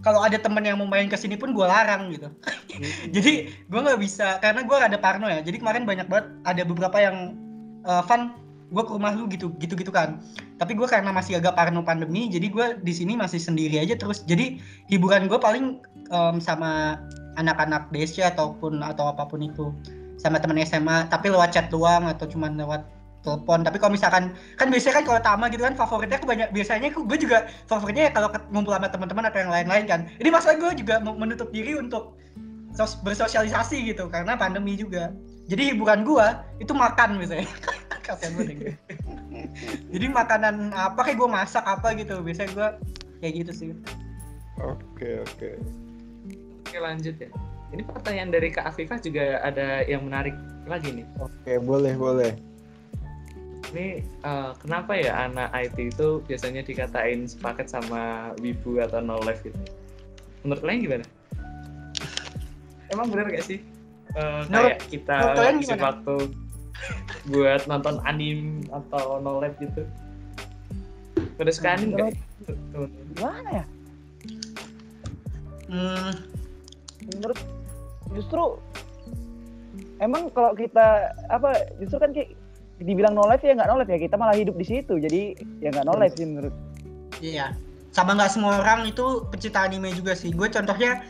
[SPEAKER 2] kalau ada temen yang mau main kesini pun gue larang gitu. Jadi gue nggak bisa, karena gue rada parno ya. Jadi kemarin banyak banget, ada beberapa yang Van, gue ke rumah lu gitu kan. Tapi gue karena masih agak parno pandemi, jadi gue di sini masih sendiri aja terus. Jadi hiburan gue paling sama anak-anak desa atau apapun itu, sama temen SMA. Tapi lewat chat doang atau cuma lewat telepon. Tapi kalau misalkan kan biasanya kan kalau Tama gitu kan favoritnya aku biasanya gue juga favoritnya kalau ngumpul sama teman-teman atau yang lain-lain kan. Ini masalah gue juga menutup diri untuk bersosialisasi gitu karena pandemi juga. Jadi hiburan gue itu makan misalnya. Kasian banget. Jadi makanan apa kayak gue masak apa gitu. Biasanya gue kayak gitu sih.
[SPEAKER 4] Oke,
[SPEAKER 5] lanjut ya. Ini pertanyaan dari Kak Afifah juga ada yang menarik lagi nih.
[SPEAKER 4] Oke, boleh.
[SPEAKER 5] Ini kenapa ya anak IT itu biasanya dikatain sepaket sama wibu atau no life gitu? Menurut kalian gimana? Emang benar gak sih? Kayak kita ngisi waktu buat nonton anime atau no life gitu? Pada suka anime gak?
[SPEAKER 1] Gimana ya? Menurut justru emang kalau kita justru kan kayak dibilang no life ya nggak no life ya, kita malah hidup di situ, jadi ya nggak no life sih menurut.
[SPEAKER 2] Iya, sama nggak semua orang itu pecinta anime juga sih. Gue contohnya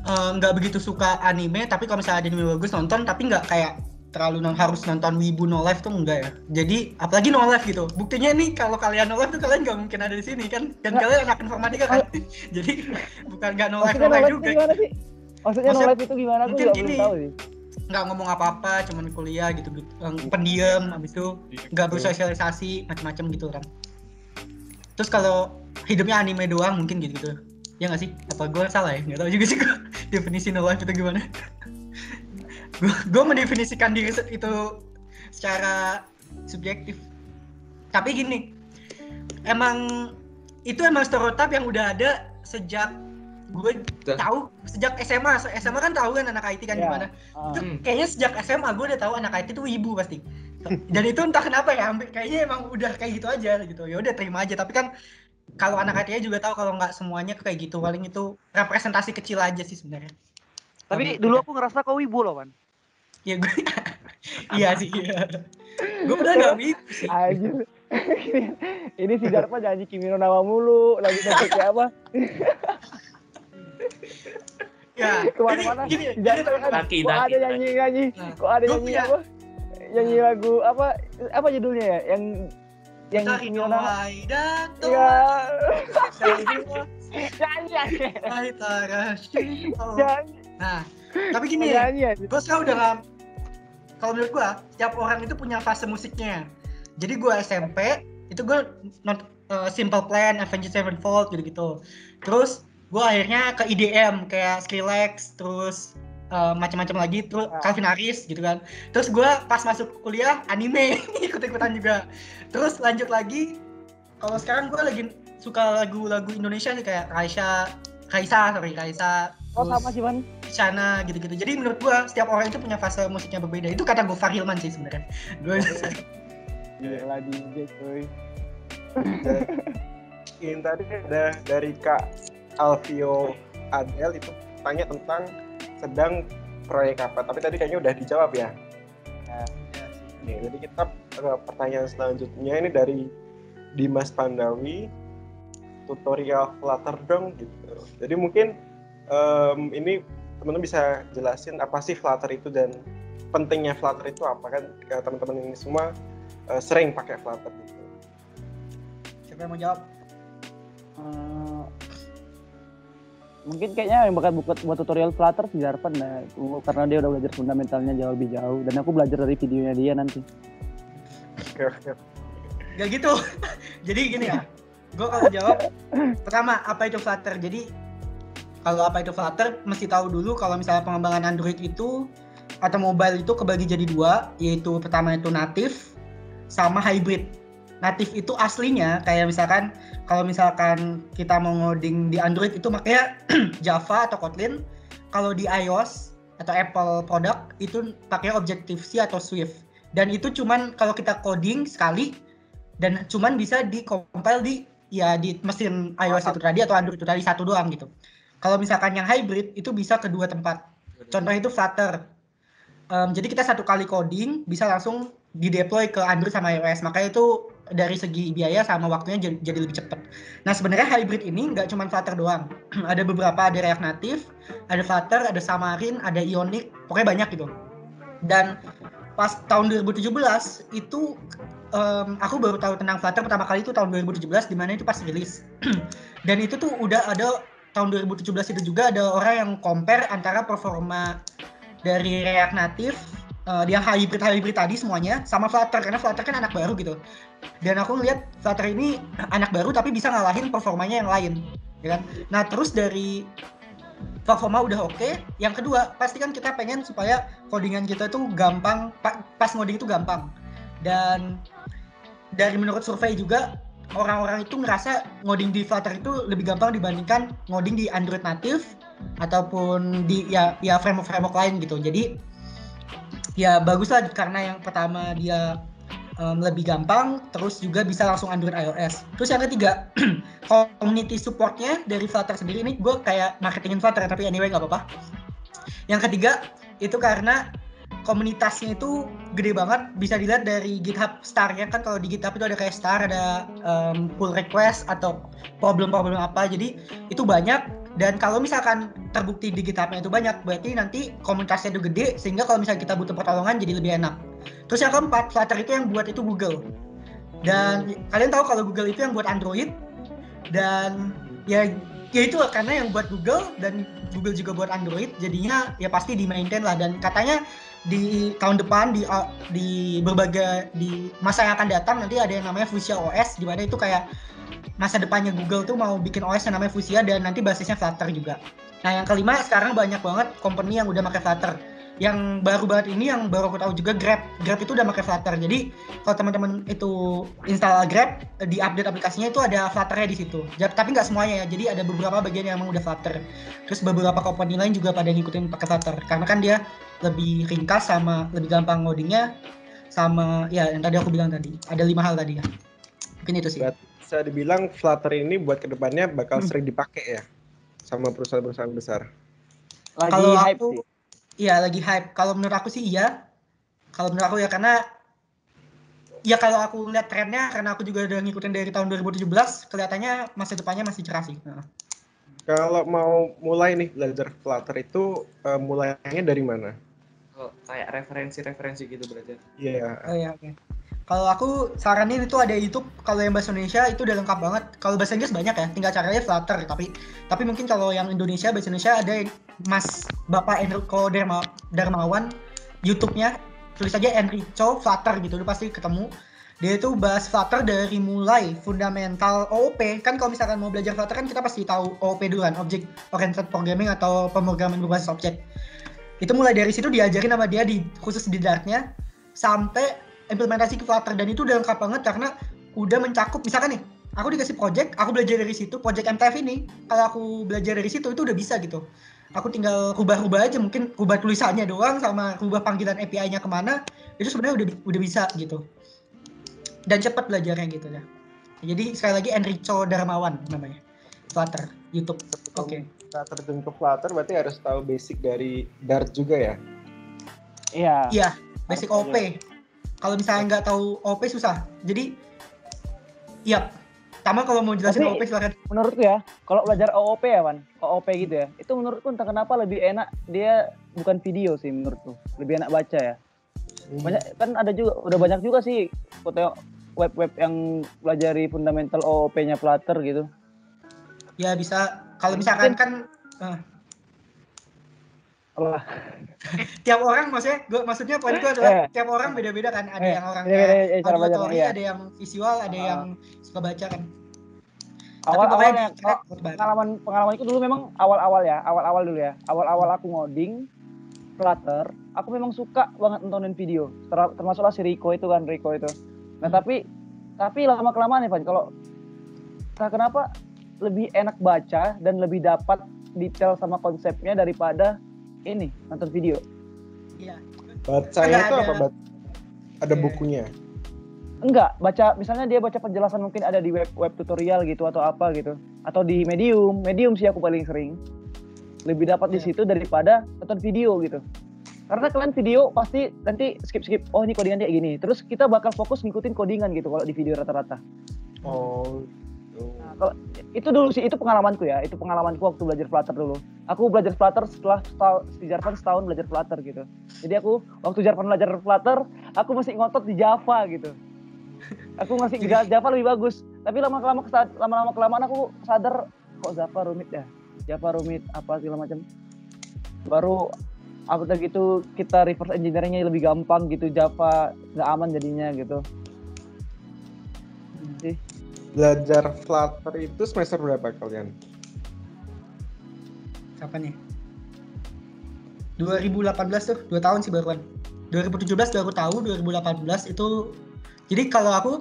[SPEAKER 2] nggak begitu suka anime, tapi kalau misalnya anime bagus nonton, tapi nggak kayak terlalu harus nonton wibu no life tuh enggak ya. Jadi apalagi no life gitu. Buktinya nih kalau kalian no life tuh kalian nggak mungkin ada di sini kan. Dan kalian anak informatika kan. Jadi bukan nggak no life juga.
[SPEAKER 1] Gimana sih? Maksudnya no life itu gimana? Aku belum tahu sih.
[SPEAKER 2] nggak ngomong apa-apa, cuman kuliah gitu, pendiam, habis itu nggak bersosialisasi macam-macam gitu kan. Terus kalau hidupnya anime doang mungkin gitu. Ya nggak sih? Apa gue salah ya? Nggak tahu juga sih gue definisi no life itu gimana. gue mendefinisikan diri itu secara subjektif. Tapi gini, emang stereotip yang udah ada sejak gue tahu, sejak SMA kan tahu kan anak IT kan gimana. Itu kayaknya sejak SMA gue udah tahu anak IT itu wibu pasti. Dan itu entah kenapa ya, kayaknya emang udah kayak gitu aja gitu. Ya udah terima aja. Tapi kan kalau anak IT-nya juga tahu kalau nggak semuanya kayak gitu. Paling itu representasi kecil aja sih sebenarnya.
[SPEAKER 1] Tapi dulu aku ngerasa kau wibu loh, Man.
[SPEAKER 2] Ya gue iya sih. Iya. Gue udah nggak wibu sih.
[SPEAKER 1] Anjir. Ini si Darpa janji Kimi no Nawa mulu, lagi kayak apa?
[SPEAKER 2] Ya,
[SPEAKER 1] kemana-mana
[SPEAKER 2] gini,
[SPEAKER 1] si Darpa kan kok ada nyanyi apa? Nyanyi lagu apa judulnya ya? Yang Kimi no Nawa. Ya.
[SPEAKER 2] Nah, tapi gini, gue sekarang udah kalau menurut gue, setiap orang itu punya fase musiknya. Jadi gue SMP, itu gue Simple Plan, Avenged Sevenfold gitu-gitu. Terus gue akhirnya ke EDM, kayak Skrillex, terus macam-macam lagi, terus Calvin Harris gitu kan. Terus gue pas masuk kuliah, anime, ikut-ikutan juga. Terus lanjut lagi, kalau sekarang gue lagi suka lagu-lagu Indonesia nih, kayak Raisa.
[SPEAKER 1] Oh sama sih, Man.
[SPEAKER 2] Isyana gitu-gitu. Jadi menurut gue, setiap orang itu punya fase musiknya berbeda. Itu kata Gofar Hilman sih sebenarnya.
[SPEAKER 1] Gila DJ coy.
[SPEAKER 4] Ini tadi ada dari Kak Alvio Adel itu tanya tentang sedang proyek apa. Tapi tadi kayaknya udah dijawab ya. Nah, jadi kita pertanyaan selanjutnya ini dari Dimas Pandawi, tutorial Flutter dong gitu. Jadi mungkin ini teman-teman bisa jelasin apa sih Flutter itu dan pentingnya Flutter itu apa kan? Teman-teman ini semua sering pakai Flutter gitu.
[SPEAKER 2] Siapa yang mau jawab?
[SPEAKER 1] Mungkin kayaknya yang bakal buat tutorial Flutter si Darpan nah, karena dia udah belajar fundamentalnya jauh lebih jauh dan aku belajar dari videonya dia nanti.
[SPEAKER 2] Gak gitu. Jadi gini ya, gue kalau jawab pertama apa itu Flutter. Jadi kalau apa itu Flutter mesti tahu dulu kalau misalnya pengembangan Android itu atau mobile itu kebagi jadi dua, yaitu pertama itu native sama hybrid. Native itu aslinya kayak misalkan kalau misalkan kita mau ngoding di Android itu makanya Java atau Kotlin. Kalau di iOS atau Apple product itu pakai Objective-C atau Swift. Dan itu cuman kalau kita coding sekali dan cuman bisa di-compile di mesin iOS itu tadi atau Android itu tadi satu doang gitu. Kalau misalkan yang hybrid itu bisa ke dua tempat. Contohnya itu Flutter. Jadi kita satu kali coding bisa langsung di-deploy ke Android sama iOS. Makanya itu dari segi biaya sama waktunya jadi lebih cepat. Nah sebenarnya hybrid ini nggak cuma Flutter doang. Ada beberapa, ada React Native, ada Flutter, ada Xamarin, ada Ionic, pokoknya banyak gitu. Dan pas tahun 2017 itu aku baru tahu tentang Flutter pertama kali itu tahun 2017 di mana itu pas rilis. Dan itu tuh udah ada tahun 2017 itu juga ada orang yang compare antara performa dari React Native yang hybrid tadi semuanya sama Flutter karena Flutter kan anak baru gitu. Dan aku ngeliat Flutter ini anak baru tapi bisa ngalahin performanya yang lain, ya kan? Nah terus dari performa udah oke. Yang kedua pasti kan kita pengen supaya codingan kita itu gampang, pas ngoding itu gampang. Dan dari menurut survei juga orang-orang itu ngerasa ngoding di Flutter itu lebih gampang dibandingkan ngoding di Android native ataupun di ya framework lain gitu. Jadi ya bagus lah karena yang pertama dia lebih gampang, terus juga bisa langsung Android iOS. Terus yang ketiga, community supportnya dari Flutter sendiri ini gue kayak marketingin Flutter tapi anyway nggak apa-apa. Yang ketiga itu karena komunitasnya itu gede banget, bisa dilihat dari GitHub star-nya kan. Kalau di GitHub itu ada kayak star, ada pull request atau problem-problem apa, jadi itu banyak. Dan kalau misalkan terbukti di GitHub-nya itu banyak, berarti nanti komunitasnya itu gede, sehingga kalau misalnya kita butuh pertolongan jadi lebih enak. Terus yang keempat, Flutter itu yang buat itu Google. Dan kalian tahu kalau Google itu yang buat Android, dan ya ya itu karena yang buat Google dan Google juga buat Android, jadinya ya pasti di-maintain lah. Dan katanya di tahun depan di berbagai di masa yang akan datang nanti ada yang namanya Fuchsia OS, di mana itu kayak masa depannya Google tuh mau bikin OS yang namanya Fuchsia dan nanti basisnya Flutter juga. Nah yang kelima, sekarang banyak banget company yang udah pakai Flutter. Yang baru banget ini yang baru aku tahu juga Grab itu udah pakai Flutter. Jadi kalau teman-teman itu install Grab, di update aplikasinya itu ada Flutter-nya di situ. Tapi nggak semuanya ya. Jadi ada beberapa bagian yang emang udah Flutter. Terus beberapa company lain juga pada ngikutin pakai Flutter karena kan dia lebih ringkas sama lebih gampang ngodingnya, sama ya yang tadi aku bilang tadi. Ada 5 hal tadi ya. Mungkin itu sih.
[SPEAKER 4] Bisa dibilang Flutter ini buat kedepannya bakal sering dipakai ya sama perusahaan-perusahaan besar.
[SPEAKER 1] Lagi
[SPEAKER 2] kalau
[SPEAKER 1] hype
[SPEAKER 2] aku,
[SPEAKER 1] sih.
[SPEAKER 2] Iya lagi hype. Kalau menurut aku sih iya. Kalau menurut aku ya karena ya kalau aku lihat trennya, karena aku juga udah ngikutin dari tahun 2017, kelihatannya masa depannya masih cerah sih.
[SPEAKER 4] Kalau mau mulai nih belajar Flutter itu mulainya dari mana?
[SPEAKER 5] Oh, kayak referensi gitu belajar.
[SPEAKER 4] Iya.
[SPEAKER 2] Oh iya, oke. Kalau aku saranin itu ada YouTube. Kalau yang bahasa Indonesia itu udah lengkap banget. Kalau bahasa Inggris banyak ya, tinggal caranya Flutter. Tapi mungkin kalau yang Indonesia, bahasa Indonesia ada Mas Bapak Enrico Darmawan, YouTube-nya tulis aja Enrico Flutter gitu, udah pasti ketemu. Dia itu bahas Flutter dari mulai fundamental OOP. Kan kalau misalkan mau belajar Flutter kan kita pasti tahu OOP duluan, Object Oriented Programming atau pemrograman berbasis objek. Itu mulai dari situ diajarin sama dia khusus di Dart-nya sampai implementasi ke Flutter, dan itu udah lengkap banget karena udah mencakup. Misalkan nih, aku dikasih project, aku belajar dari situ, project MTF ini, kalau aku belajar dari situ itu udah bisa gitu. Aku tinggal rubah-rubah aja, mungkin rubah tulisannya doang sama rubah panggilan API-nya kemana, itu sebenarnya udah bisa gitu. Dan cepat belajarnya gitu ya. Jadi sekali lagi Enrico Darmawan namanya, Flutter, YouTube. Oke.
[SPEAKER 4] Kita terjun ke Flutter berarti harus tahu basic dari Dart juga ya?
[SPEAKER 2] Iya, basic OP. Kalau misalnya nggak tahu OP susah. Jadi, iya. Sama kalau mau jelasin OP silakan.
[SPEAKER 1] Menurutku ya, kalau belajar OOP ya, Wan, OOP gitu ya, itu menurutku entah kenapa lebih enak, dia bukan video sih menurutku, lebih enak baca ya. Banyak kan, ada juga, udah banyak juga sih web-web yang pelajari fundamental OOP-nya Flutter gitu.
[SPEAKER 2] Ya bisa. Kalau misalkan kan tiap orang maksudnya poin itu adalah tiap orang beda-beda kan, ada yang orangnya auditori, ada yang visual, ada yang suka baca kan.
[SPEAKER 1] Awalnya pengalamanku dulu memang awal-awal dulu ya. Awal aku ngoding Flutter, aku memang suka banget nontonin video. Termasuklah si Rico itu. Nah, tapi lama-kelamaan nih, Van, kalau kenapa lebih enak baca dan lebih dapat detail sama konsepnya daripada ini nonton video.
[SPEAKER 2] Iya.
[SPEAKER 4] Bacanya itu apa? Ada bukunya?
[SPEAKER 1] Enggak, misalnya dia baca penjelasan mungkin ada di web tutorial gitu atau apa gitu, atau di Medium sih aku paling sering. Lebih dapat di situ daripada nonton video gitu. Karena kalian video pasti nanti skip. Oh, ini codingan kayak gini. Terus kita bakal fokus ngikutin codingan gitu kalau di video rata-rata.
[SPEAKER 4] Oh.
[SPEAKER 1] Nah, kalau itu dulu sih, itu pengalamanku ya. Itu pengalamanku waktu belajar Flutter dulu. Aku belajar Flutter setelah si Jarvan setahun belajar Flutter gitu. Jadi aku waktu Jarvan belajar Flutter, aku masih ngotot di Java gitu. Aku masih Java lebih bagus. Tapi lama-lama aku sadar kok Java rumit ya. Java rumit apa segala macam. Baru apa gitu kita reverse engineering-nya lebih gampang gitu. Java nggak aman jadinya gitu. Sih.
[SPEAKER 4] Belajar Flutter itu semester berapa kalian?
[SPEAKER 2] Kapan ya? 2018 tuh, 2 tahun sih baruan. 2017 baru tahu, 2018 itu. Jadi kalau aku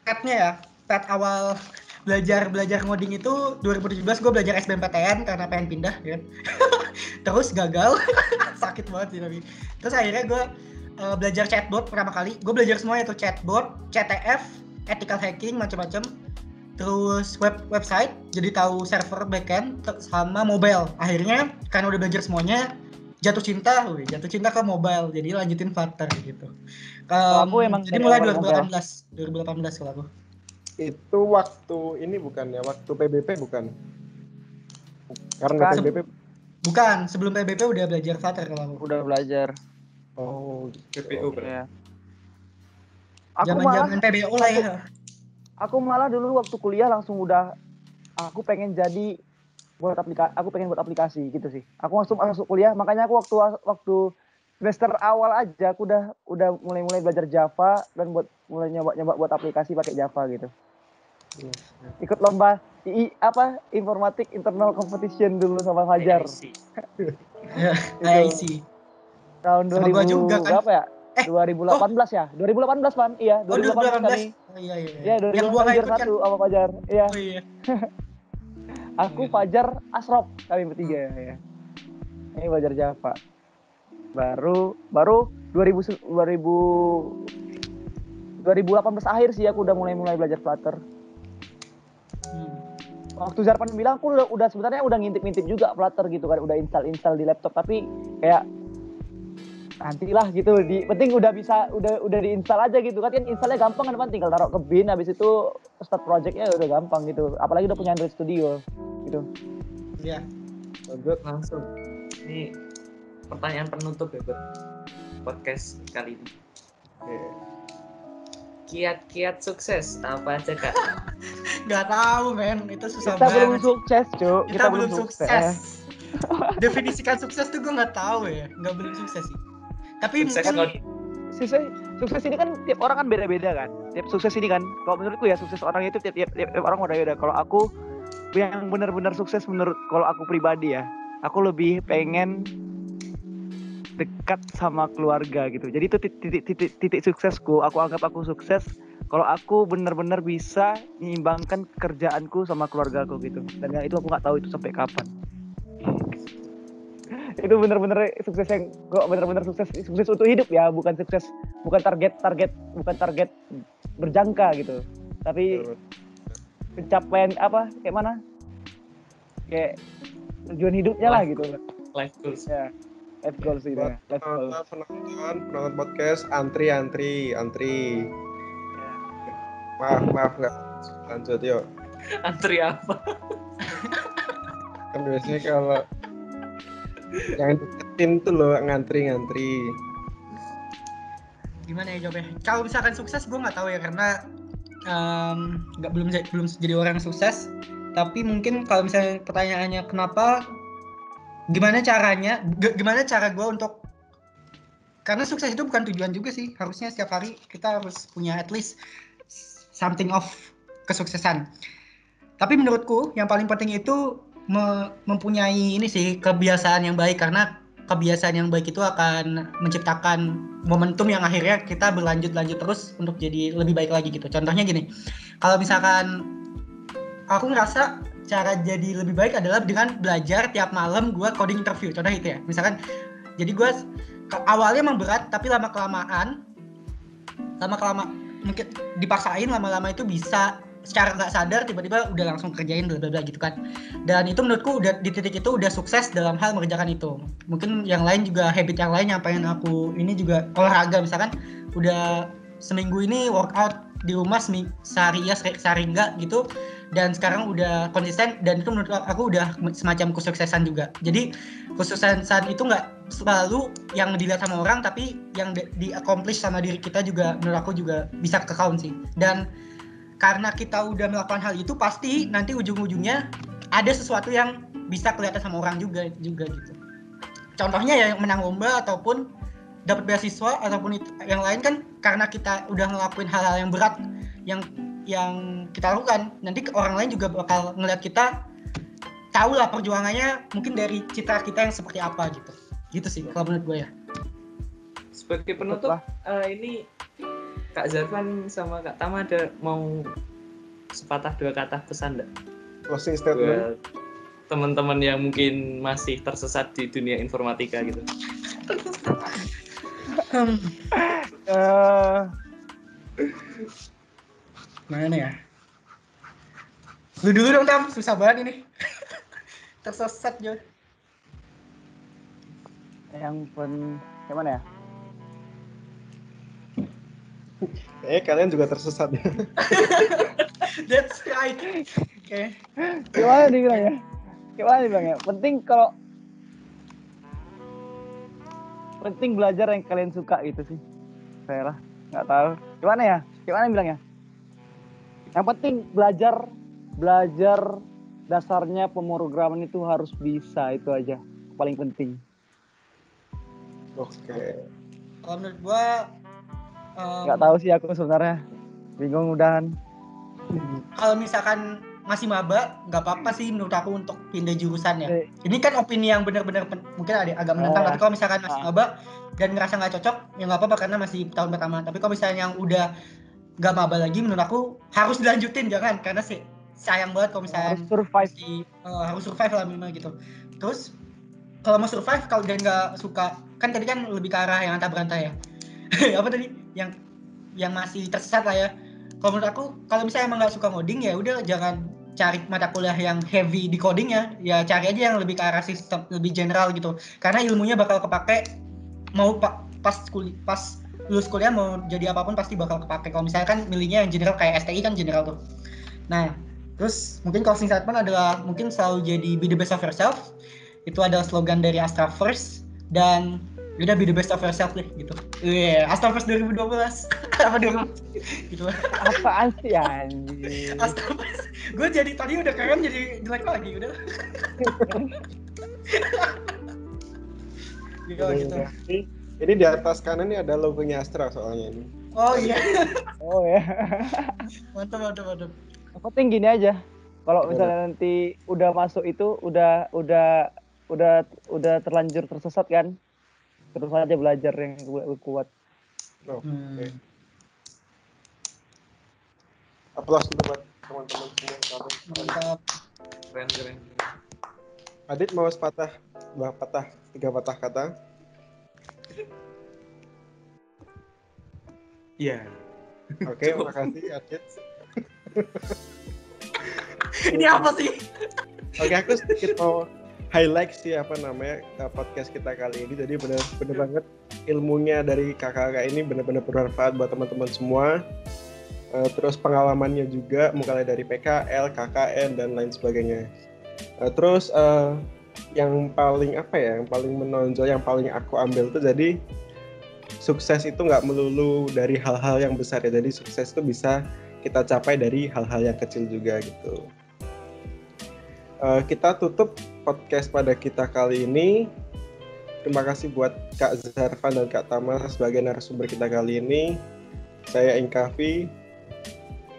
[SPEAKER 2] pet awal belajar ngoding itu 2017 gue belajar SBMPTN karena pengen pindah kan. Terus gagal, sakit banget sih tapi. Terus akhirnya gue belajar chatbot pertama kali. Gue belajar semuanya tuh, chatbot, CTF, ethical hacking, macam-macam. Terus website, jadi tahu server backend sama mobile. Akhirnya karena udah belajar semuanya, jatuh cinta ke mobile. Jadi lanjutin Flutter gitu.
[SPEAKER 1] Aku emang
[SPEAKER 2] jadi mulai 2018 kalau aku.
[SPEAKER 4] Itu waktu ini bukan ya, waktu PBP bukan? Karena PBP
[SPEAKER 2] bukan, sebelum PBP udah belajar Flutter kalau aku.
[SPEAKER 1] Udah belajar.
[SPEAKER 4] Oh,
[SPEAKER 5] PPO
[SPEAKER 1] ya.
[SPEAKER 2] Zaman-zaman PBO lah ya.
[SPEAKER 1] Aku malah dulu waktu kuliah langsung aku pengen jadi aku pengen buat aplikasi gitu sih. Aku masuk kuliah, makanya aku waktu semester awal aja aku udah mulai belajar Java dan mulai nyoba buat aplikasi pakai Java gitu. Ikut lomba informatik internal competition dulu sama Fajar.
[SPEAKER 2] IIC.
[SPEAKER 1] Tahun 2000 juga, kan? Berapa ya? 2018 ya? 2018 Pan? Iya, 2018 kali.
[SPEAKER 2] Oh iya.
[SPEAKER 1] Iya, 2018 satu sama Fajar. Iya.
[SPEAKER 2] Oh iya.
[SPEAKER 1] Aku Fajar Asrop kami bertiga ya. Ini Fajar Java. Baru 2018 akhir sih aku udah mulai belajar Flutter. Waktu Zarpan bilang aku udah sebenarnya udah ngintip juga Flutter gitu kan, udah install di laptop, tapi kayak nantilah gitu, penting udah diinstal aja gitu kan installnya gampang kan, tinggal taruh ke bin, habis itu start projectnya udah gampang gitu, apalagi udah punya Android Studio gitu.
[SPEAKER 2] Iya.
[SPEAKER 5] Langsung. Ini pertanyaan penutup ya buat podcast kali ini. Kiat-kiat sukses apa aja Kak?
[SPEAKER 2] Gak tahu men, itu susah
[SPEAKER 1] kita
[SPEAKER 2] banget.
[SPEAKER 1] Belum sukses Cuk.
[SPEAKER 2] Kita belum sukses. Definisikan sukses tuh gue nggak tahu ya, nggak belum sukses sih. Tapi
[SPEAKER 1] sukses ini kan tiap orang kan beda-beda kan. Tiap sukses ini kan, kalau menurutku ya sukses orang itu tiap orang beda-beda. Kalau aku yang benar-benar sukses kalau aku pribadi ya, aku lebih pengen dekat sama keluarga gitu. Jadi itu titik suksesku. Aku anggap aku sukses kalau aku benar-benar bisa menyeimbangkan kerjaanku sama keluargaku gitu. Dan itu aku nggak tahu itu sampai kapan. Itu benar-benar sukses yang kok benar-benar sukses untuk hidup ya, bukan target berjangka gitu, tapi pencapaian kayak mana, kayak tujuan hidupnya lah gitu,
[SPEAKER 5] life goals
[SPEAKER 1] ya, life goals gitu ya.
[SPEAKER 4] Penonton podcast antri maaf nggak lanjut yuk.
[SPEAKER 5] Antri apa?
[SPEAKER 4] Kan biasanya kalau yang deketin tuh loh ngantri.
[SPEAKER 2] Gimana ya jawabnya? Kalau misalkan sukses gue nggak tahu ya, karena belum jadi orang sukses. Tapi mungkin kalau misalnya pertanyaannya kenapa, gimana cara gue untuk, karena sukses itu bukan tujuan juga sih. Harusnya setiap hari kita harus punya at least something of kesuksesan. Tapi menurutku yang paling penting itu mempunyai ini sih, kebiasaan yang baik, karena kebiasaan yang baik itu akan menciptakan momentum yang akhirnya kita berlanjut terus untuk jadi lebih baik lagi gitu. Contohnya gini, kalau misalkan aku ngerasa cara jadi lebih baik adalah dengan belajar tiap malam gue coding interview, contoh itu ya. Misalkan jadi gue awalnya emang berat, tapi lama-kelamaan mungkin dipaksain, lama-lama itu bisa secara nggak sadar tiba-tiba udah langsung kerjain bla gitu kan. Dan itu menurutku udah di titik itu udah sukses dalam hal mengerjakan itu. Mungkin yang lain juga, habit yang lain yang pengen aku ini juga olahraga, misalkan udah seminggu ini workout di rumah sehari ya sehari enggak gitu, dan sekarang udah konsisten, dan itu menurut aku udah semacam kesuksesan juga. Jadi kesuksesan itu nggak selalu yang dilihat sama orang, tapi yang di-accomplish sama diri kita juga, menurut aku juga bisa ke-count sih. Dan karena kita udah melakukan hal itu, pasti nanti ujung-ujungnya ada sesuatu yang bisa kelihatan sama orang juga gitu. Contohnya ya yang menang lomba ataupun dapat beasiswa ataupun yang lain kan, karena kita udah ngelakuin hal-hal yang berat yang kita lakukan, nanti orang lain juga bakal ngeliat kita, tahu lah perjuangannya mungkin dari citra kita yang seperti apa gitu sih kalau menurut gue ya.
[SPEAKER 5] Sebagai penutup, ini Kak Zarfan sama Kak Tama ada mau sepatah dua kata pesan enggak?
[SPEAKER 4] Closing statement.
[SPEAKER 5] Teman-teman yang mungkin masih tersesat di dunia informatika gitu.
[SPEAKER 2] Mana ya? Lu dulu dong Tam, susah banget ini. Tersesat Jo.
[SPEAKER 1] Yang mana ya?
[SPEAKER 4] Kalian juga tersesat ya.
[SPEAKER 2] That's right. Oke.
[SPEAKER 1] Gimana dibilang ya? Penting belajar yang kalian suka gitu sih. Saya lah, nggak tahu. Gimana bilangnya? Yang penting belajar dasarnya pemrograman itu harus bisa, itu aja paling penting.
[SPEAKER 4] Oke.
[SPEAKER 2] Kalau menurut gua
[SPEAKER 1] nggak tahu sih aku sebenarnya, bingung udahan.
[SPEAKER 2] Kalau misalkan masih maba, nggak apa-apa sih menurut aku untuk pindah jurusan ya. Ini kan opini yang benar-benar mungkin agak menentang, tapi kalau misalkan masih maba dan ngerasa nggak cocok, ya nggak apa-apa karena masih tahun pertama. Tapi kalau misalnya yang udah nggak maba lagi, menurut aku harus dilanjutin, jangan, karena sih sayang banget kalau misalnya harus survive lah minimal gitu. Terus kalau mau survive, kalau dia nggak suka, kan tadi kan lebih ke arah yang antah berantah ya. Apa tadi? Yang masih tersesat lah ya. Kalau menurut aku, kalau misalnya emang nggak suka ngoding, ya udah jangan cari mata kuliah yang heavy di codingnya, ya cari aja yang lebih ke arah sistem, lebih general gitu. Karena ilmunya bakal kepake mau pas lulus kuliah mau jadi apapun pasti bakal kepake. Kalau misalnya kan milihnya yang general kayak STI kan general tuh. Nah, terus mungkin closing statement adalah mungkin selalu jadi be the best of yourself. Itu adalah slogan dari Astra First, dan udah be the best of yourself deh gitu. Astra First 2012 apa 2000 gitu.
[SPEAKER 1] Apaan sih anjir?
[SPEAKER 2] Astra First. Gue jadi tadi udah keren jadi jelek lagi udah. gitu.
[SPEAKER 4] Ini di atas kanan ini ada logonya Astra soalnya ini.
[SPEAKER 2] Oh iya.
[SPEAKER 1] Oh ya.
[SPEAKER 2] Mantap.
[SPEAKER 1] Yang penting gini aja. Kalau misalnya nanti udah masuk itu udah terlanjur tersesat kan, terus aja belajar yang kuat.
[SPEAKER 4] Okay. Aplaus untuk teman-teman semua.
[SPEAKER 2] Mantap.
[SPEAKER 5] Keren.
[SPEAKER 4] Adit mau tiga patah kata?
[SPEAKER 5] Iya.
[SPEAKER 4] Oke, makasih Adit.
[SPEAKER 2] Ini apa sih?
[SPEAKER 4] Oke, aku sedikit mau highlight sih podcast kita kali ini. Jadi benar banget ilmunya dari kakak-kakak ini benar-benar bermanfaat buat teman-teman semua. Terus pengalamannya juga mulai dari PKL, KKN dan lain sebagainya. Terus yang paling menonjol, yang paling aku ambil tuh jadi sukses itu nggak melulu dari hal-hal yang besar ya. Jadi sukses itu bisa kita capai dari hal-hal yang kecil juga gitu. Kita tutup podcast pada kita kali ini. Terima kasih buat Kak Zarfan dan Kak Tama sebagai narasumber kita kali ini. Saya Ingkafi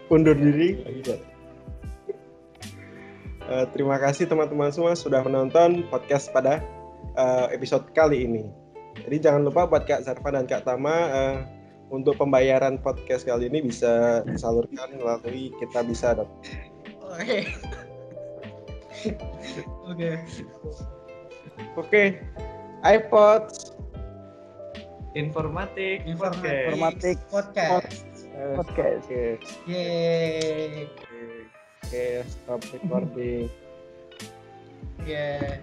[SPEAKER 4] undur diri. Terima kasih teman-teman semua sudah menonton podcast pada episode kali ini. Jadi jangan lupa buat Kak Zarfan dan Kak Tama untuk pembayaran podcast kali ini bisa disalurkan melalui Kitabisa. Oke. iPods.
[SPEAKER 5] Informatik
[SPEAKER 2] podcast.
[SPEAKER 4] Yeay. Oke, stop recording.
[SPEAKER 2] Yeah.